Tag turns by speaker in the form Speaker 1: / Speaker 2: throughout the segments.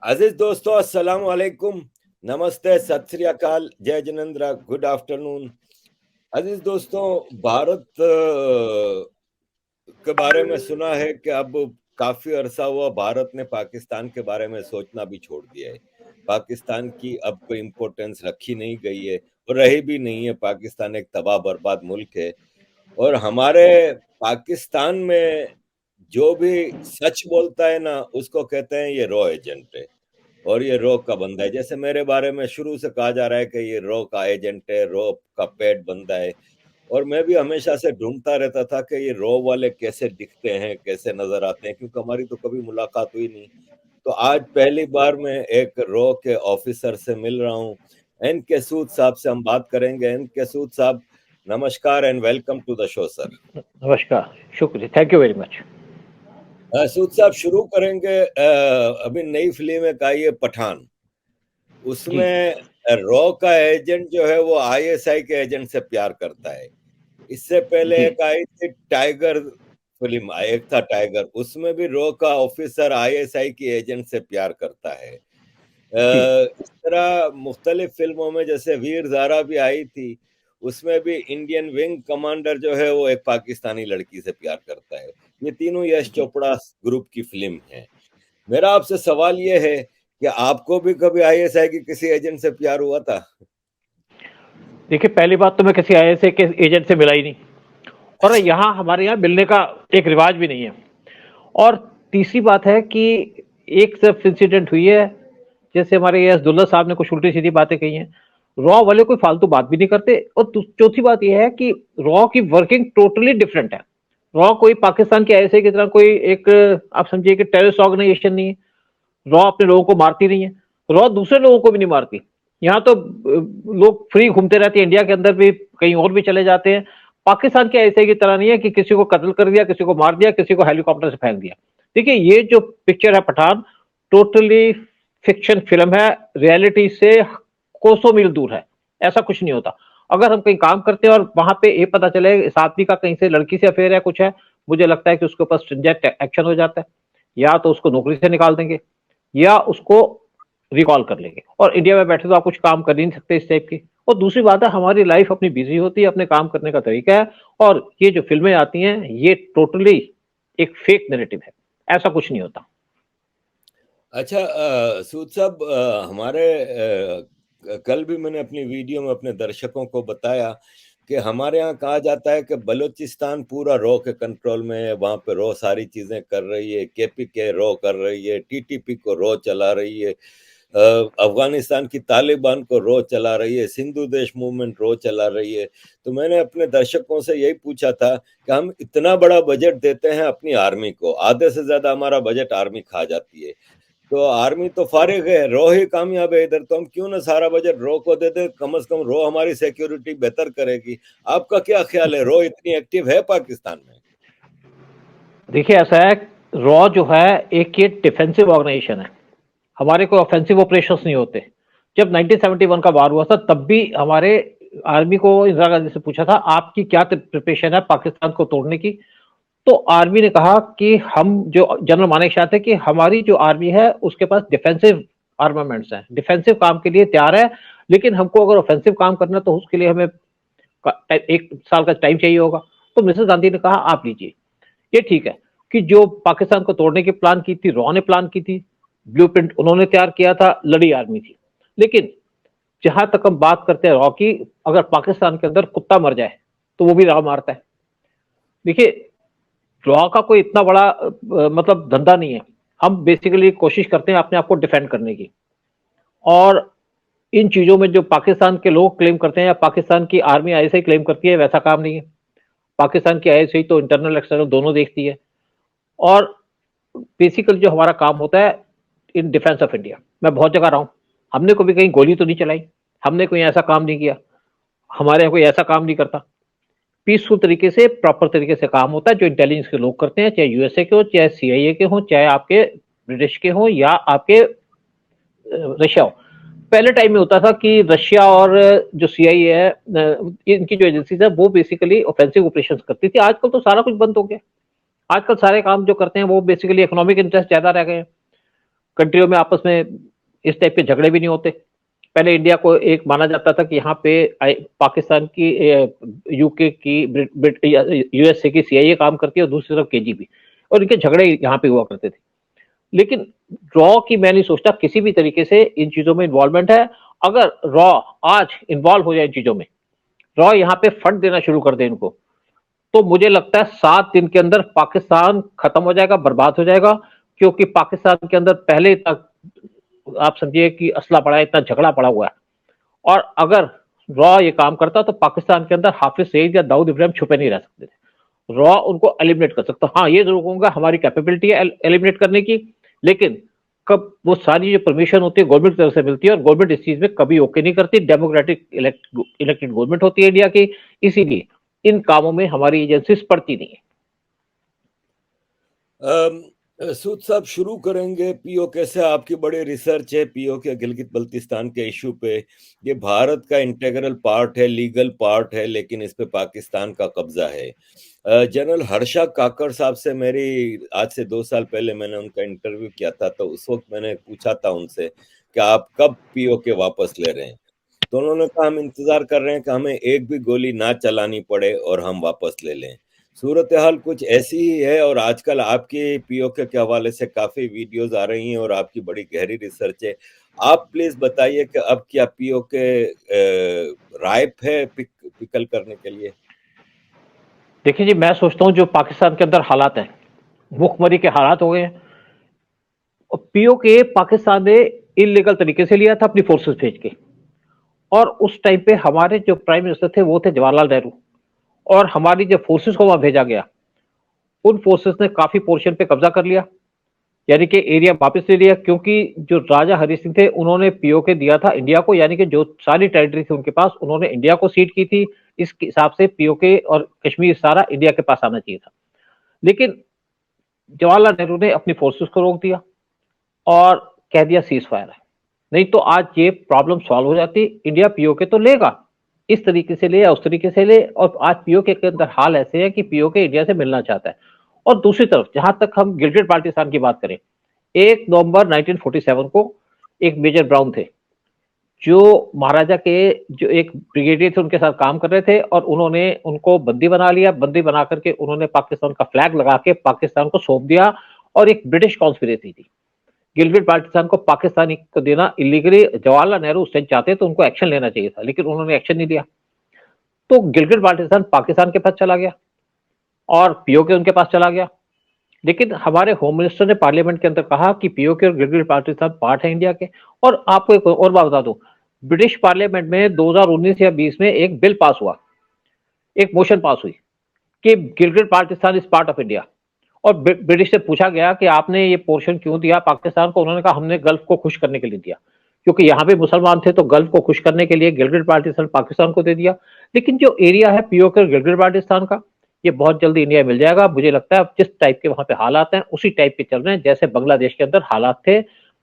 Speaker 1: अजीज दोस्तों, अस्सलाम वालेकुम, नमस्ते, सत श्री अकाल, जय जिनेंद्र, गुड आफ्टरनून। अजीज दोस्तों, भारत के बारे में सुना है कि अब काफी अरसा हुआ भारत ने पाकिस्तान के बारे में सोचना भी छोड़ दिया है। पाकिस्तान की अब कोई इम्पोर्टेंस रखी नहीं गई है और रही भी नहीं है। पाकिस्तान एक तबाह बर्बाद मुल्क है और हमारे पाकिस्तान में जो भी सच बोलता है ना, उसको कहते हैं ये रॉ एजेंट है और ये रो का बंदा है। जैसे मेरे बारे में शुरू से कहा जा रहा है कि ये रो का एजेंट है, रो का पेट बंदा है। और मैं भी हमेशा से ढूंढता रहता था कि ये रो वाले कैसे दिखते हैं, कैसे नजर आते हैं, क्योंकि हमारी तो कभी मुलाकात हुई नहीं। तो आज पहली बार मैं एक रो के ऑफिसर से मिल रहा हूँ। एन के सूद साहब से हम बात करेंगे। एन के सूद साहब, नमस्कार and welcome to the show sir.
Speaker 2: नमस्कार, शुक्रिया, thank you very much.
Speaker 1: Sood साहब, शुरू करेंगे। अभी नई फिल्म एक आई है पठान,
Speaker 2: जी
Speaker 1: उसमें रॉ का एजेंट जो है वो आईएसआई के एजेंट से प्यार करता है। इससे पहले
Speaker 2: जी
Speaker 1: एक आई थी टाइगर फिल्म, एक था टाइगर, उसमें भी रॉ का ऑफिसर आईएसआई की एजेंट से प्यार करता है।
Speaker 2: जी
Speaker 1: इस तरह मुख्तलिफ फिल्मों में, जैसे वीर ज़ारा भी आई थी, उसमें भी इंडियन विंग कमांडर जो है वो एक पाकिस्तानी लड़की से प्यार करता है। ये तीनों यश
Speaker 2: जी
Speaker 1: चोपड़ा ग्रुप की फिल्म है। मेरा आपसे सवाल ये है कि आपको भी कभी आईएसआई की किसी एजेंट से प्यार हुआ था?
Speaker 2: देखिए, पहली बात तो मैं किसी आईएसआई के एजेंट से मिला ही नहीं, और यहाँ हमारे यहाँ मिलने का एक रिवाज भी नहीं है। और तीसरी बात है कि एक सिर्फ इंसिडेंट हुई है, जैसे हमारे ये अब्दुल्ला साहब ने कुछ उल्टी सीधी बातें कही हैं। रॉ वाले कोई फालतू बात भी नहीं करते। और चौथी बात यह है कि रॉ की वर्किंग टोटली डिफरेंट है। रॉ कोई पाकिस्तान के आईएसआई की तरह कोई एक, आप समझिए कि टेररिस्ट ऑर्गेनाइजेशन नहीं है। रॉ अपने लोगों को मारती नहीं है, रॉ दूसरे लोगों को भी नहीं मारती। यहाँ तो लोग फ्री घूमते रहते हैं, इंडिया के अंदर भी कहीं और भी चले जाते हैं। पाकिस्तान के ऐसे की तरह नहीं है कि किसी को कत्ल कर दिया, किसी को मार दिया, किसी को हेलीकॉप्टर से फेंक दिया। देखिए, ये जो पिक्चर है पठान, टोटली फिक्शन फिल्म है, रियलिटी से कोसों मील दूर है। ऐसा कुछ नहीं होता। अगर हम कहीं काम करते हैं और वहां पे ये पता चले इस आदमी का कहीं से लड़की से अफेयर है, कुछ है, मुझे लगता है कि उसके ऊपर स्ट्रिंजेंट एक्शन हो जाता है। या तो उसको नौकरी से निकाल देंगे, या उसको रिकॉल कर लेंगे। और इंडिया में बैठे तो आप कुछ काम कर ही नहीं सकते इस टाइप की। और दूसरी बात है, हमारी लाइफ अपनी बिजी होती है, अपने काम करने का तरीका है। और ये जो फिल्में आती हैं, ये टोटली एक फेक नैरेटिव है, ऐसा कुछ नहीं होता।
Speaker 1: अच्छा, सूद साहब, हमारे कल भी मैंने अपनी वीडियो में अपने दर्शकों को बताया कि हमारे यहाँ कहा जाता है कि बलूचिस्तान पूरा रॉ के कंट्रोल में है। वहाँ पे रॉ सारी चीजें कर रही है, केपीके रॉ कर रही है, टीटीपी को रॉ चला रही है, अफगानिस्तान की तालिबान को रो चला रही है, सिंधु देश मूवमेंट रो चला रही है। तो मैंने अपने दर्शकों से यही पूछा था कि हम इतना बड़ा बजट देते हैं अपनी आर्मी को, आधे से ज्यादा हमारा बजट आर्मी खा जाती है। तो आर्मी तो फारिग है, रो ही कामयाब है इधर, तो हम क्यों ना सारा बजट रो को दे दे? कम से कम रो हमारी सिक्योरिटी बेहतर करेगी। आपका क्या ख्याल है, रो इतनी एक्टिव है पाकिस्तान में?
Speaker 2: देखिए, ऐसा है, रॉ जो है एक ये डिफेंसिव ऑर्गेनाइजेशन है। हमारे कोई ऑफेंसिव ऑपरेशंस नहीं होते। जब 1971 का वार हुआ था, तब भी हमारे आर्मी को इंदिरा गांधी से पूछा था, आपकी क्या प्रिपरेशन है पाकिस्तान को तोड़ने की। तो आर्मी ने कहा कि हम, जो जनरल मानेक शाह थे, कि हमारी जो आर्मी है उसके पास डिफेंसिव आर्मामेंट्स हैं, डिफेंसिव काम के लिए तैयार है। लेकिन हमको अगर ऑफेंसिव काम करना तो उसके लिए हमें 1 साल का टाइम चाहिए होगा। तो मिसेस गांधी ने कहा, आप लीजिए, ये ठीक है कि जो पाकिस्तान को तोड़ने की प्लान की थी, रॉ ने प्लान की थी, ब्लूप्रिंट उन्होंने तैयार किया था, लड़ी आर्मी थी। लेकिन जहां तक हम बात करते हैं रॉ की, अगर पाकिस्तान के अंदर कुत्ता मर जाए तो वो भी रॉ मारता है। देखिए, रॉ का कोई इतना बड़ा मतलब धंधा नहीं है। हम बेसिकली कोशिश करते हैं अपने आप को डिफेंड करने की। और इन चीजों में जो पाकिस्तान के लोग क्लेम करते हैं या पाकिस्तान की आर्मी आईएसआई क्लेम करती है, वैसा काम नहीं है। पाकिस्तान की आईएसआई तो इंटरनल एक्सटर्नल दोनों देखती है। और बेसिकली जो हमारा काम होता है इन डिफेंस ऑफ इंडिया, मैं बहुत जगह रहा हूं, हमने कभी कहीं गोली तो नहीं चलाई, हमने कोई ऐसा काम नहीं किया, हमारे यहाँ कोई ऐसा काम नहीं करता। पीसफुल तरीके से, प्रॉपर तरीके से काम होता है, जो इंटेलिजेंस के लोग करते हैं, चाहे यूएसए के हो, चाहे सीआईए के हो, चाहे आपके ब्रिटिश के हो, या आपके रशिया हो। पहले टाइम में होता था कि रशिया और जो सीआईए है, इनकी जो एजेंसीज है, वो बेसिकली ऑफेंसिव ऑपरेशन करती थी। आजकल तो सारा कुछ बंद हो गया। आजकल सारे काम जो करते हैं वो बेसिकली इकोनॉमिक इंटरेस्ट ज्यादा रह गए हैं। कंट्रियों में आपस में इस टाइप के झगड़े भी नहीं होते। पहले इंडिया को एक माना जाता था कि यहाँ पे पाकिस्तान की, यूके की, यूएसए की सीआईए काम करती है और दूसरी तरफ केजीबी, और इनके झगड़े यहाँ पे हुआ करते थे। लेकिन रॉ की मैं नहीं सोचता किसी भी तरीके से इन चीजों में इन्वॉल्वमेंट है। अगर रॉ आज इन्वॉल्व हो जाए इन चीजों में, रॉ यहाँ पे फंड देना शुरू कर दे इनको, तो मुझे लगता है 7 दिन के अंदर पाकिस्तान खत्म हो जाएगा, बर्बाद हो जाएगा। क्योंकि पाकिस्तान के अंदर पहले तक आप समझिए कि असला पड़ा है, इतना झगड़ा पड़ा हुआ है, और अगर रॉ ये काम करता तो पाकिस्तान के अंदर हाफिज सईद या दाऊद इब्राहिम छुपे नहीं रह सकते थे। रॉ उनको एलिमिनेट कर सकता। हाँ, ये जरूर कहूंगा हमारी कैपेबिलिटी है एलिमिनेट करने की, लेकिन कब वो सारी जो परमिशन होती है गवर्नमेंट की तरफ से मिलती है, और गवर्नमेंट इस चीज में कभी ओके नहीं करती। डेमोक्रेटिक इलेक्टेड गवर्नमेंट होती है इंडिया की, इसीलिए इन कामों में हमारी एजेंसीज पड़ती नहीं है।
Speaker 1: सूद साहब, शुरू करेंगे पीओके से। आपकी बड़ी रिसर्च है पीओके गिलगित बल्तिस्तान के इशू पे। ये भारत का इंटेग्रल पार्ट है, लीगल पार्ट है, लेकिन इस पे पाकिस्तान का कब्जा है। जनरल हर्षा काकड़ साहब से मेरी आज से 2 साल पहले मैंने उनका इंटरव्यू किया था, तो उस वक्त मैंने पूछा था उनसे कि आप कब पीओके वापस ले रहे हैं, तो उन्होंने कहा हम इंतजार कर रहे हैं कि हमें एक भी गोली ना चलानी पड़े और हम वापस ले लें। सूरत हाल कुछ ऐसी ही है, और आजकल आपके पीओके के हवाले से काफी वीडियोस आ रही हैं और आपकी बड़ी गहरी रिसर्च है। आप प्लीज बताइए कि अब क्या पीओके राइप है पिकल करने के लिए?
Speaker 2: देखिए जी, मैं सोचता हूँ जो पाकिस्तान के अंदर हालात हैं, भूखमरी के हालात हो गए हैं। पीओके पाकिस्तान ने इलीगल तरीके से लिया था अपनी फोर्सेस भेज के, और उस टाइम पे हमारे जो प्राइम मिनिस्टर थे वो थे जवाहरलाल नेहरू, और हमारी जो फोर्सेस को वहां भेजा गया, उन फोर्सेस ने काफी पोर्शन पे कब्जा कर लिया, यानी कि एरिया वापस ले लिया। क्योंकि जो राजा हरि सिंह थे उन्होंने पीओके दिया था इंडिया को, यानी कि जो सारी टेरिटरी थी उनके पास उन्होंने इंडिया को सीट की थी। इस हिसाब से पीओके और कश्मीर सारा इंडिया के पास आना चाहिए था। लेकिन जवाहरलाल नेहरू ने अपनी फोर्सेस को रोक दिया और कह दिया सीज फायर है, नहीं तो आज ये प्रॉब्लम सॉल्व हो जाती। इंडिया पीओके तो लेगा, इस तरीके से ले या उस तरीके से ले, और आज पीओके के अंदर हाल ऐसे है कि पीओके इंडिया से मिलना चाहता है। और दूसरी तरफ जहां तक हम गिलगित बाल्टिस्तान की बात करें, 1 नवंबर 1947 को एक मेजर ब्राउन थे जो महाराजा के जो एक ब्रिगेडियर थे उनके साथ काम कर रहे थे, और उन्होंने उनको बंदी बना लिया। बंदी बना करके उन्होंने पाकिस्तान का फ्लैग लगा के पाकिस्तान को सौंप दिया, और एक ब्रिटिश कॉन्स्पिरेसी थी। गिलगित बाल्टिस्तान को पाकिस्तानी को देना इलीगली। जवाहरलाल नेहरू उस टाइम चाहते तो उनको एक्शन लेना चाहिए था, लेकिन उन्होंने एक्शन नहीं लिया। तो गिलगित बाल्टिस्तान पाकिस्तान के पास चला गया और पीओके उनके पास चला गया। लेकिन हमारे होम मिनिस्टर ने पार्लियामेंट के अंदर कहा कि पीओके और गिलगित बाल्टिस्तान पार्ट है इंडिया के। और आपको एक और बात बता दूं, ब्रिटिश पार्लियामेंट में 2019 या 20 में एक बिल पास हुआ, एक मोशन पास हुई कि Gilgit Baltistan is part of India. और ब्रिटिश से पूछा गया कि आपने ये पोर्शन क्यों दिया पाकिस्तान को, उन्होंने कहा हमने गल्फ को खुश करने के लिए दिया, क्योंकि यहाँ पे मुसलमान थे तो गल्फ को खुश करने के लिए गिलगित बाल्टिस्तान पाकिस्तान को दे दिया। लेकिन जो एरिया है पीओके और गिलगित बाल्टिस्तान का, ये बहुत जल्दी इंडिया मिल जाएगा। मुझे लगता है जिस टाइप के वहां पे हालात हैं उसी टाइप के चल रहे हैं जैसे बांग्लादेश के अंदर हालात थे,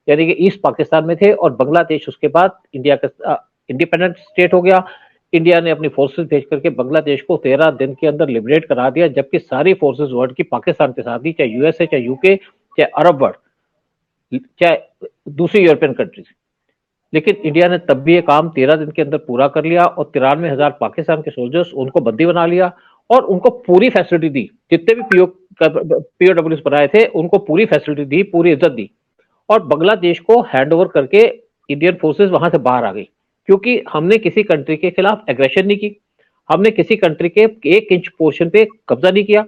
Speaker 2: यानी कि ईस्ट पाकिस्तान में थे और बांग्लादेश उसके बाद इंडिया का इंडिपेंडेंट स्टेट हो गया। इंडिया ने अपनी फोर्सेस भेज करके बांग्लादेश को 13 दिन के अंदर लिबरेट करा दिया, जबकि सारी फोर्सेस वर्ल्ड की पाकिस्तान के साथ थी, चाहे यूएसए, चाहे यूके, चाहे अरब वर्ल्ड, चाहे दूसरी यूरोपियन कंट्रीज। लेकिन इंडिया ने तब भी ये काम 13 दिन के अंदर पूरा कर लिया, और 93,000 पाकिस्तान के सोल्जर्स उनको बंदी बना लिया और उनको पूरी फैसिलिटी दी। जितने भी पीओडब्ल्यूज बनाए थे उनको पूरी फैसिलिटी दी, पूरी इज्जत दी, और बांग्लादेश को हैंड ओवर करके इंडियन फोर्सेस वहां से बाहर आ गई। क्योंकि हमने किसी कंट्री के खिलाफ एग्रेशन नहीं की, हमने किसी कंट्री के 1 इंच पोर्शन पे कब्जा नहीं किया।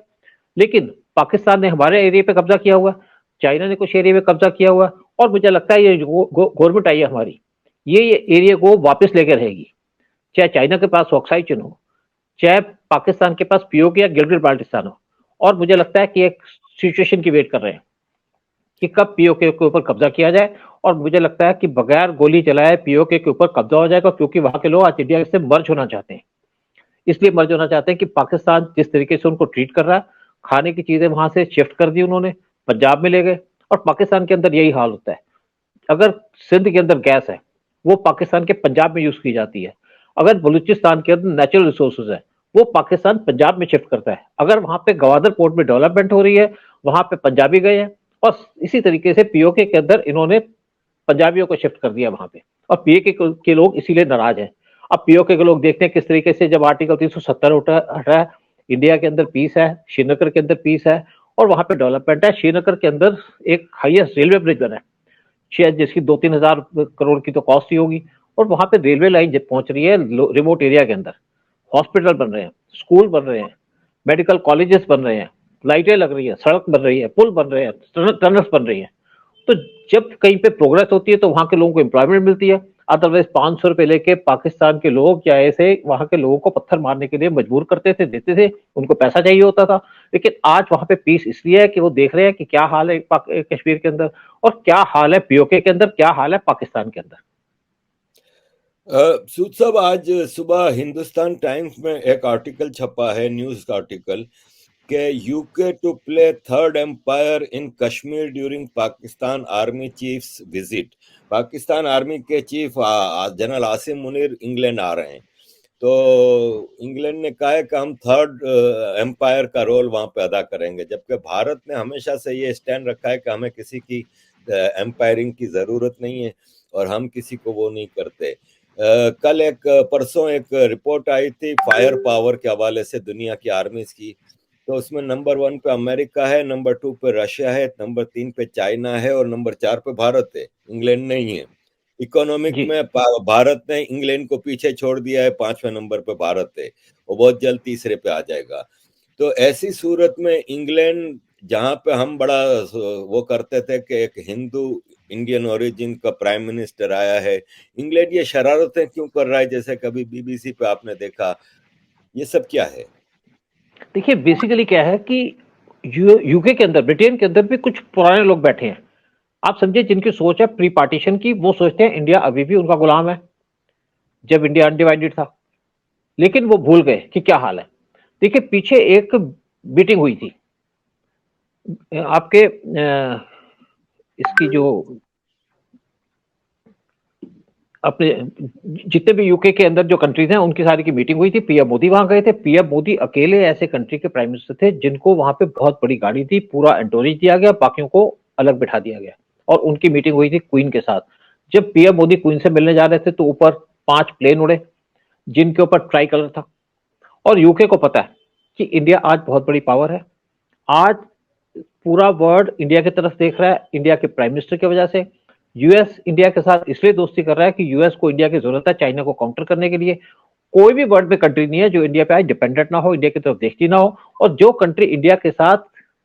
Speaker 2: लेकिन पाकिस्तान ने हमारे एरिया पे कब्जा किया हुआ, चाइना ने कुछ एरिया पे कब्जा किया हुआ, और मुझे लगता है ये गवर्नमेंट आई है हमारी, ये एरिया को वापस लेकर रहेगी। चाहे चाइना के पास ऑक्साइड चिन्ह हो, चाहे पाकिस्तान के पास पीओके या गिलगित बाल्टिस्तान हो। और मुझे लगता है कि एक सिचुएशन की वेट कर रहे हैं कि कब पीओके के ऊपर कब्जा किया जाए, और मुझे लगता है कि बगैर गोली चलाए पीओके के ऊपर कब्जा हो जाएगा। क्योंकि वहां के लोग आज इंडिया से मर्ज होना चाहते हैं, इसलिए मर्ज होना चाहते हैं कि पाकिस्तान जिस तरीके से उनको ट्रीट कर रहा है, खाने की चीजें वहां से शिफ्ट कर दी उन्होंने, पंजाब में ले गए। और पाकिस्तान के अंदर यही हाल होता है, अगर सिंध के अंदर गैस है वो पाकिस्तान के पंजाब में यूज की जाती है, अगर बलूचिस्तान के अंदर नेचुरल रिसोर्सेज है वो पाकिस्तान पंजाब में शिफ्ट करता है। अगर वहां पे गवादर पोर्ट में डेवलपमेंट हो रही है, वहां पे पंजाबी गए हैं, और इसी तरीके से पीओके के अंदर इन्होंने पंजाबियों को शिफ्ट कर दिया वहां पे, और पीओके के लोग इसीलिए नाराज हैं। अब पीओके के लोग देखते हैं किस तरीके से जब आर्टिकल 370 हटा है, इंडिया के अंदर पीस है, श्रीनगर के अंदर पीस है, और वहां पे डेवलपमेंट है। श्रीनगर के अंदर एक हाईएस्ट रेलवे ब्रिज बना है, शायद जिसकी 2-3 हजार करोड़ की तो कॉस्ट ही होगी, और वहां पे रेलवे लाइन जब पहुंच रही है रिमोट एरिया के अंदर, हॉस्पिटल बन रहे हैं, स्कूल बन रहे हैं, मेडिकल कॉलेजेस बन रहे हैं, लाइटें लग रही है, सड़क बन रही है, पुल बन रहे हैं, टनल्स बन रही हैं। तो जब कहीं पे प्रोग्रेस होती है तो वहां के लोगों को एम्प्लॉयमेंट मिलती है। अदरवाइज 500 रुपए लेके पाकिस्तान के लोग या ऐसे वहां के लोगों को पत्थर मारने के लिए मजबूर करते थे, देते थे, उनको पैसा चाहिए होता था। लेकिन आज वहां पे पीस इसलिए है कि वो देख रहे हैं कि क्या हाल है कश्मीर के अंदर, और क्या हाल है पीओके के अंदर, क्या हाल है पाकिस्तान के अंदर।
Speaker 1: सूद साहब, आज सुबह हिंदुस्तान टाइम्स में एक आर्टिकल छपा है, न्यूज आर्टिकल, कि UK to play third umpire in Kashmir during Pakistan army chief's visit. Pakistan army के chief general Asim Munir England आ रहे हैं, तो इंग्लैंड ने कहा है कि हम थर्ड एम्पायर का रोल वहां पे अदा करेंगे, जबकि भारत ने हमेशा से ये स्टैंड रखा है कि हमें किसी की एम्पायरिंग की जरूरत नहीं है और हम किसी को वो नहीं करते। कल परसों एक रिपोर्ट आई थी फायर पावर के हवाले से दुनिया की आर्मीज की, तो उसमें नंबर 1 पे अमेरिका है, नंबर 2 पे रशिया है, नंबर 3 पे चाइना है और नंबर 4 पे भारत है, इंग्लैंड नहीं है। इकोनॉमिक
Speaker 2: जी।
Speaker 1: में भारत ने इंग्लैंड को पीछे छोड़ दिया है, 5वें नंबर पे भारत है, वो बहुत जल्द तीसरे पे आ जाएगा। तो ऐसी सूरत में इंग्लैंड, जहां पे हम बड़ा वो करते थे कि एक हिंदू इंडियन ओरिजिन का प्राइम मिनिस्टर आया है, इंग्लैंड ये शरारतें क्यों कर रहा है, जैसे कभी बीबीसी पे आपने देखा, ये सब क्या है?
Speaker 2: देखिए बेसिकली क्या है कि यूके के अंदर, ब्रिटेन के अंदर भी कुछ पुराने लोग बैठे हैं, आप समझिए, जिनकी सोच है प्री पार्टीशन की। वो सोचते हैं इंडिया अभी भी उनका गुलाम है, जब इंडिया अनडिवाइडेड था। लेकिन वो भूल गए कि क्या हाल है। देखिए पीछे एक मीटिंग हुई थी आपके इसकी जो अपने जितने भी यूके के अंदर जो कंट्रीज हैं उनकी सारी की मीटिंग हुई थी। पीएम मोदी वहां गए थे। पीएम मोदी अकेले ऐसे कंट्री के प्राइम मिनिस्टर थे जिनको वहां पे बहुत बड़ी गाड़ी थी, पूरा एंटोरेज दिया गया, बाकियों को अलग बिठा दिया गया, और उनकी मीटिंग हुई थी क्वीन के साथ। जब पीएम मोदी क्वीन से मिलने जा रहे थे तो ऊपर 5 प्लेन उड़े जिनके ऊपर ट्राई कलर था, और यूके को पता है कि इंडिया आज बहुत बड़ी पावर है। आज पूरा वर्ल्ड इंडिया की तरफ देख रहा है, इंडिया के प्राइम मिनिस्टर की वजह से। यूएस इंडिया के साथ इसलिए दोस्ती कर रहा है कि यूएस को इंडिया की जरूरत है चाइना को काउंटर करने के लिए। कोई भी वर्ल्ड में कंट्री नहीं है जो इंडिया पे आज डिपेंडेंट ना हो, इंडिया की तरफ देखती ना हो, और जो कंट्री इंडिया के साथ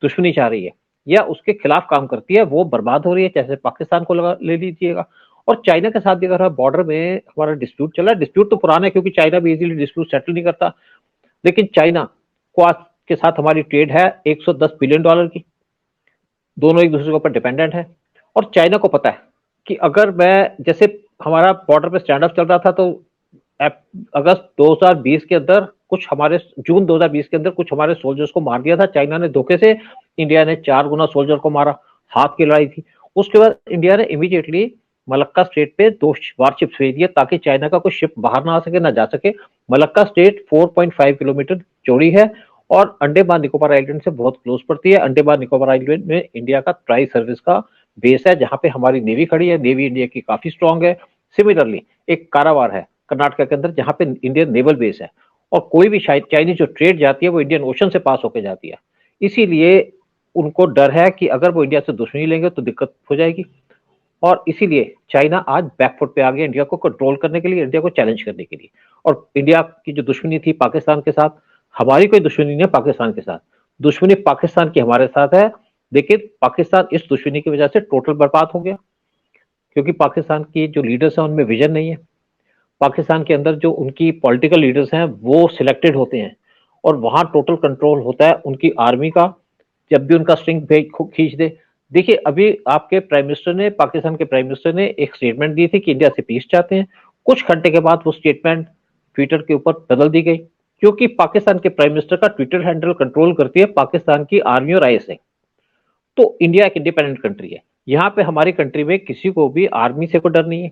Speaker 2: दुश्मनी चाह रही है या उसके खिलाफ काम करती है वो बर्बाद हो रही है। जैसे पाकिस्तान को लगा ले लीजिएगा, और चाइना के साथ भी अगर बॉर्डर में हमारा डिस्प्यूट चला है, डिस्प्यूट तो पुराना है क्योंकि चाइना भी इजीली डिस्प्यूट सेटल नहीं करता, लेकिन चाइना को आज के साथ हमारी ट्रेड है 110 बिलियन डॉलर की, दोनों एक दूसरे के ऊपर डिपेंडेंट है। और चाइना को पता है कि अगर मैं, जैसे हमारा बॉर्डर पे स्टैंड अप चल रहा था, तो अगस्त 2020 के अंदर कुछ हमारे, जून 2020 के अंदर कुछ हमारे सोल्जर्स को मार दिया था चाइना ने धोखे से। इंडिया ने 4 गुना सोल्जर को मारा, हाथ की लड़ाई थी। उसके बाद इंडिया ने इमीडिएटली मलक्का स्टेट पे 2 वारशिप्स भेज दिए ताकि चाइना का कोई शिप बाहर ना आ सके, ना जा सके। मलक्का स्टेट 4.5 किलोमीटर चौड़ी है और अंडमान निकोबार आइलैंड से बहुत क्लोज पड़ती है। अंडमान निकोबार आइलैंड में इंडिया का ट्राई सर्विस का बेस है जहां पे हमारी नेवी खड़ी है, नेवी इंडिया की काफी स्ट्रांग है। सिमिलरली एक कारावार है कर्नाटक के अंदर जहां पे इंडियन नेवल बेस है, और कोई भी चाइनीज जो ट्रेड जाती है वो इंडियन ओशन से पास होकर जाती है। इसीलिए उनको डर है कि अगर वो इंडिया से दुश्मनी लेंगे तो दिक्कत हो जाएगी, और इसीलिए चाइना आज बैकफुट पे आ गया इंडिया को कंट्रोल करने के लिए, इंडिया को चैलेंज करने के लिए। और इंडिया की जो दुश्मनी थी पाकिस्तान के साथ, हमारी कोई दुश्मनी नहीं है पाकिस्तान के साथ, दुश्मनी पाकिस्तान की हमारे साथ है। लेकिन पाकिस्तान इस दुश्मनी की वजह से टोटल बर्बाद हो गया, क्योंकि पाकिस्तान की जो लीडर्स हैं उनमें विजन नहीं है। पाकिस्तान के अंदर जो उनकी पॉलिटिकल लीडर्स हैं वो सिलेक्टेड होते हैं, और वहां टोटल कंट्रोल होता है उनकी आर्मी का, जब भी उनका स्ट्रिंग खींच दे। देखिए अभी आपके प्राइम मिनिस्टर ने, पाकिस्तान के प्राइम मिनिस्टर ने एक स्टेटमेंट दी थी कि इंडिया से पीस चाहते हैं। कुछ घंटे के बाद वो स्टेटमेंट ट्विटर के ऊपर बदल दी गई, क्योंकि पाकिस्तान के प्राइम मिनिस्टर का ट्विटर हैंडल कंट्रोल करती है पाकिस्तान की आर्मी और आईएसआई। तो इंडिया एक इंडिपेंडेंट कंट्री है, यहाँ पे हमारी कंट्री में किसी को भी आर्मी से कोई डर नहीं है,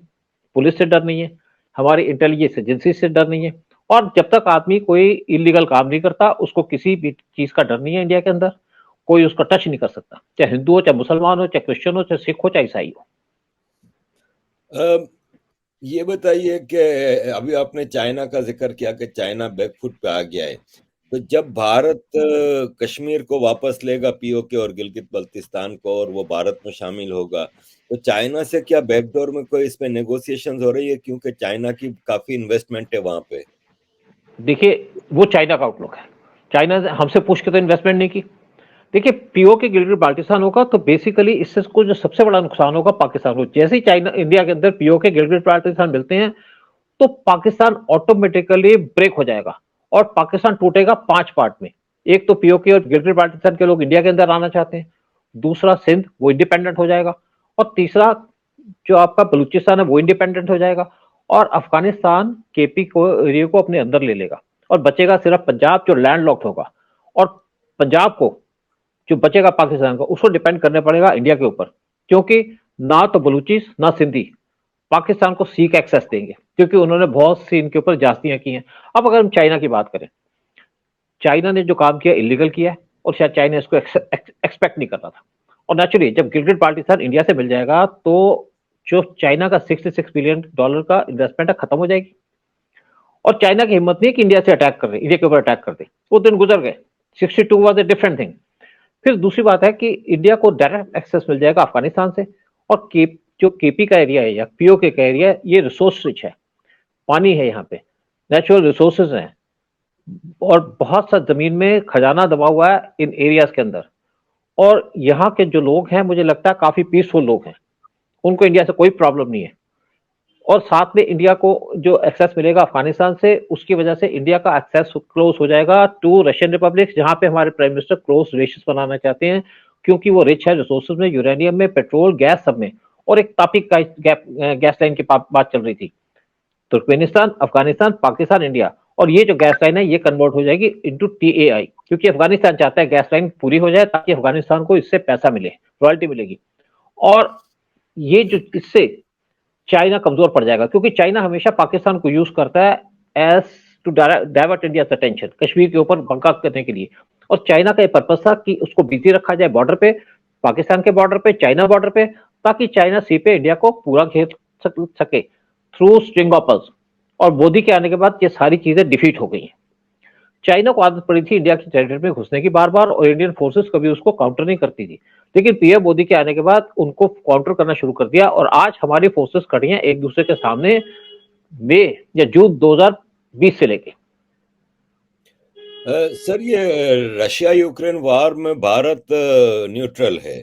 Speaker 2: पुलिस से डर नहीं है, हमारी इंटेलिजेंस एजेंसी से डर नहीं है। और जब तक आदमी कोई इलीगल काम नहीं करता उसको किसी भी चीज का डर नहीं है इंडिया के अंदर। कोई उसको टच नहीं कर सकता, चाहे हिंदू हो, चाहे मुसलमान हो, चाहे क्रिश्चियन हो, चाहे सिख हो, चाहे ईसाई हो।
Speaker 1: अ, ये बताइए कि अभी आपने चाइना का जिक्र किया कि चाइना बैकफुट पे आ गया है। तो जब भारत कश्मीर को वापस लेगा पीओके और गिलगित बल्तिस्तान को और वो भारत में शामिल होगा, तो चाइना से क्या बैकडोर में कोई इसमें नेगोशिएशंस हो रही है, क्योंकि चाइना की काफी इन्वेस्टमेंट है वहां पे।
Speaker 2: देखिए, वो चाइना का आउटलुक है। चाइना ने हमसे पूछ के तो इन्वेस्टमेंट नहीं की। देखिए, पीओके गिलगित बाल्टिस्तान होगा तो बेसिकली इससे को जो सबसे बड़ा नुकसान होगा पाकिस्तान को। जैसे ही चाइना इंडिया के अंदर पीओके गिलगित बाल्टिस्तान मिलते हैं तो पाकिस्तान ऑटोमेटिकली ब्रेक हो जाएगा और पाकिस्तान टूटेगा 5 पार्ट में। एक तो पीओके और गिलगित बाल्टिस्तान के लोग इंडिया के अंदर आना चाहते हैं, दूसरा सिंध वो इंडिपेंडेंट हो जाएगा, और तीसरा जो आपका बलूचिस्तान है वो इंडिपेंडेंट हो जाएगा, और अफगानिस्तान केपी को एरिया को अपने अंदर ले लेगा, और बचेगा सिर्फ पंजाब जो लैंडलॉक्ड होगा। और पंजाब को जो बचेगा पाकिस्तान का, उसको डिपेंड करने पड़ेगा इंडिया के ऊपर, क्योंकि ना तो बलूचिस ना सिंधी पाकिस्तान को सी का एक्सेस देंगे, क्योंकि उन्होंने बहुत सी इनके ऊपर जास्तियां की हैं। अब अगर हम चाइना की बात करें, चाइना ने जो काम किया इलीगल किया है, और शायद चाइना इसको एक्सपेक्ट नहीं कर रहा था। और नेचुरली जब गिलगित बाल्टिस्तान इंडिया से मिल जाएगा तो जो चाइना का $66 बिलियन का इन्वेस्टमेंट है खत्म हो जाएगी। और चाइना की हिम्मत नहीं है कि इंडिया से अटैक कर दे, इंडिया के ऊपर अटैक कर दे, वो दिन गुजर गए। 62 वॉज ए डिफरेंट थिंग। फिर दूसरी बात है कि इंडिया को डायरेक्ट एक्सेस मिल जाएगा अफगानिस्तान से, और जो केपी का एरिया है या पीओके का एरिया है, ये रिसोर्स रिच है, पानी है यहाँ पे, नेचुरल रिसोर्सेज हैं, और बहुत सा जमीन में खजाना दबा हुआ है इन एरियाज के अंदर। और यहाँ के जो लोग हैं मुझे लगता है काफी पीसफुल लोग हैं, उनको इंडिया से कोई प्रॉब्लम नहीं है। और साथ में इंडिया को जो एक्सेस मिलेगा अफगानिस्तान से, उसकी वजह से इंडिया का एक्सेस क्लोज हो जाएगा टू रशियन रिपब्लिक, जहां पे हमारे प्राइम मिनिस्टर क्लोज रिलेशन बनाना चाहते हैं, क्योंकि वो रिच है रिसोर्सेज में, यूरेनियम में, पेट्रोल, गैस सब में। और एक तापिक गैस लाइन की बात चल रही थी, तुर्कमेनिस्तान, अफगानिस्तान, पाकिस्तान, इंडिया, और ये जो गैस लाइन है ये कन्वर्ट हो जाएगी इनटू टीएआई, क्योंकि अफगानिस्तान चाहता है गैस लाइन पूरी हो जाए ताकि अफगानिस्तान को इससे पैसा मिले, रॉयल्टी मिलेगी। और ये जो इससे चाइना कमजोर पड़ जाएगा, क्योंकि चाइना हमेशा पाकिस्तान को यूज करता है as to divert India attention Kashmir के ऊपर बंका करने के लिए। और चाइना का ये पर्पज था कि उसको बिजी रखा जाए बॉर्डर पे, पाकिस्तान के बॉर्डर पे, चाइना बॉर्डर पे, ताकि चाइना सी पे इंडिया को पूरा घेर सके थ्रू स्ट्रिंग ऑफ पल्स। और मोदी के आने के बाद ये सारी चीजें डिफीट हो गई हैं। चाइना को आदत पड़ी थी इंडिया की टेरिटरी में घुसने की बार बार, और इंडियन फोर्सेस कभी उसको काउंटर नहीं करती थी, लेकिन पीएम मोदी के आने के बाद उनको काउंटर करना शुरू कर दिया, और आज हमारी फोर्सेस खड़ी हैं एक दूसरे के सामने मई या जून 2020 से लेके।
Speaker 1: सर, ये रशिया यूक्रेन वार में भारत न्यूट्रल है।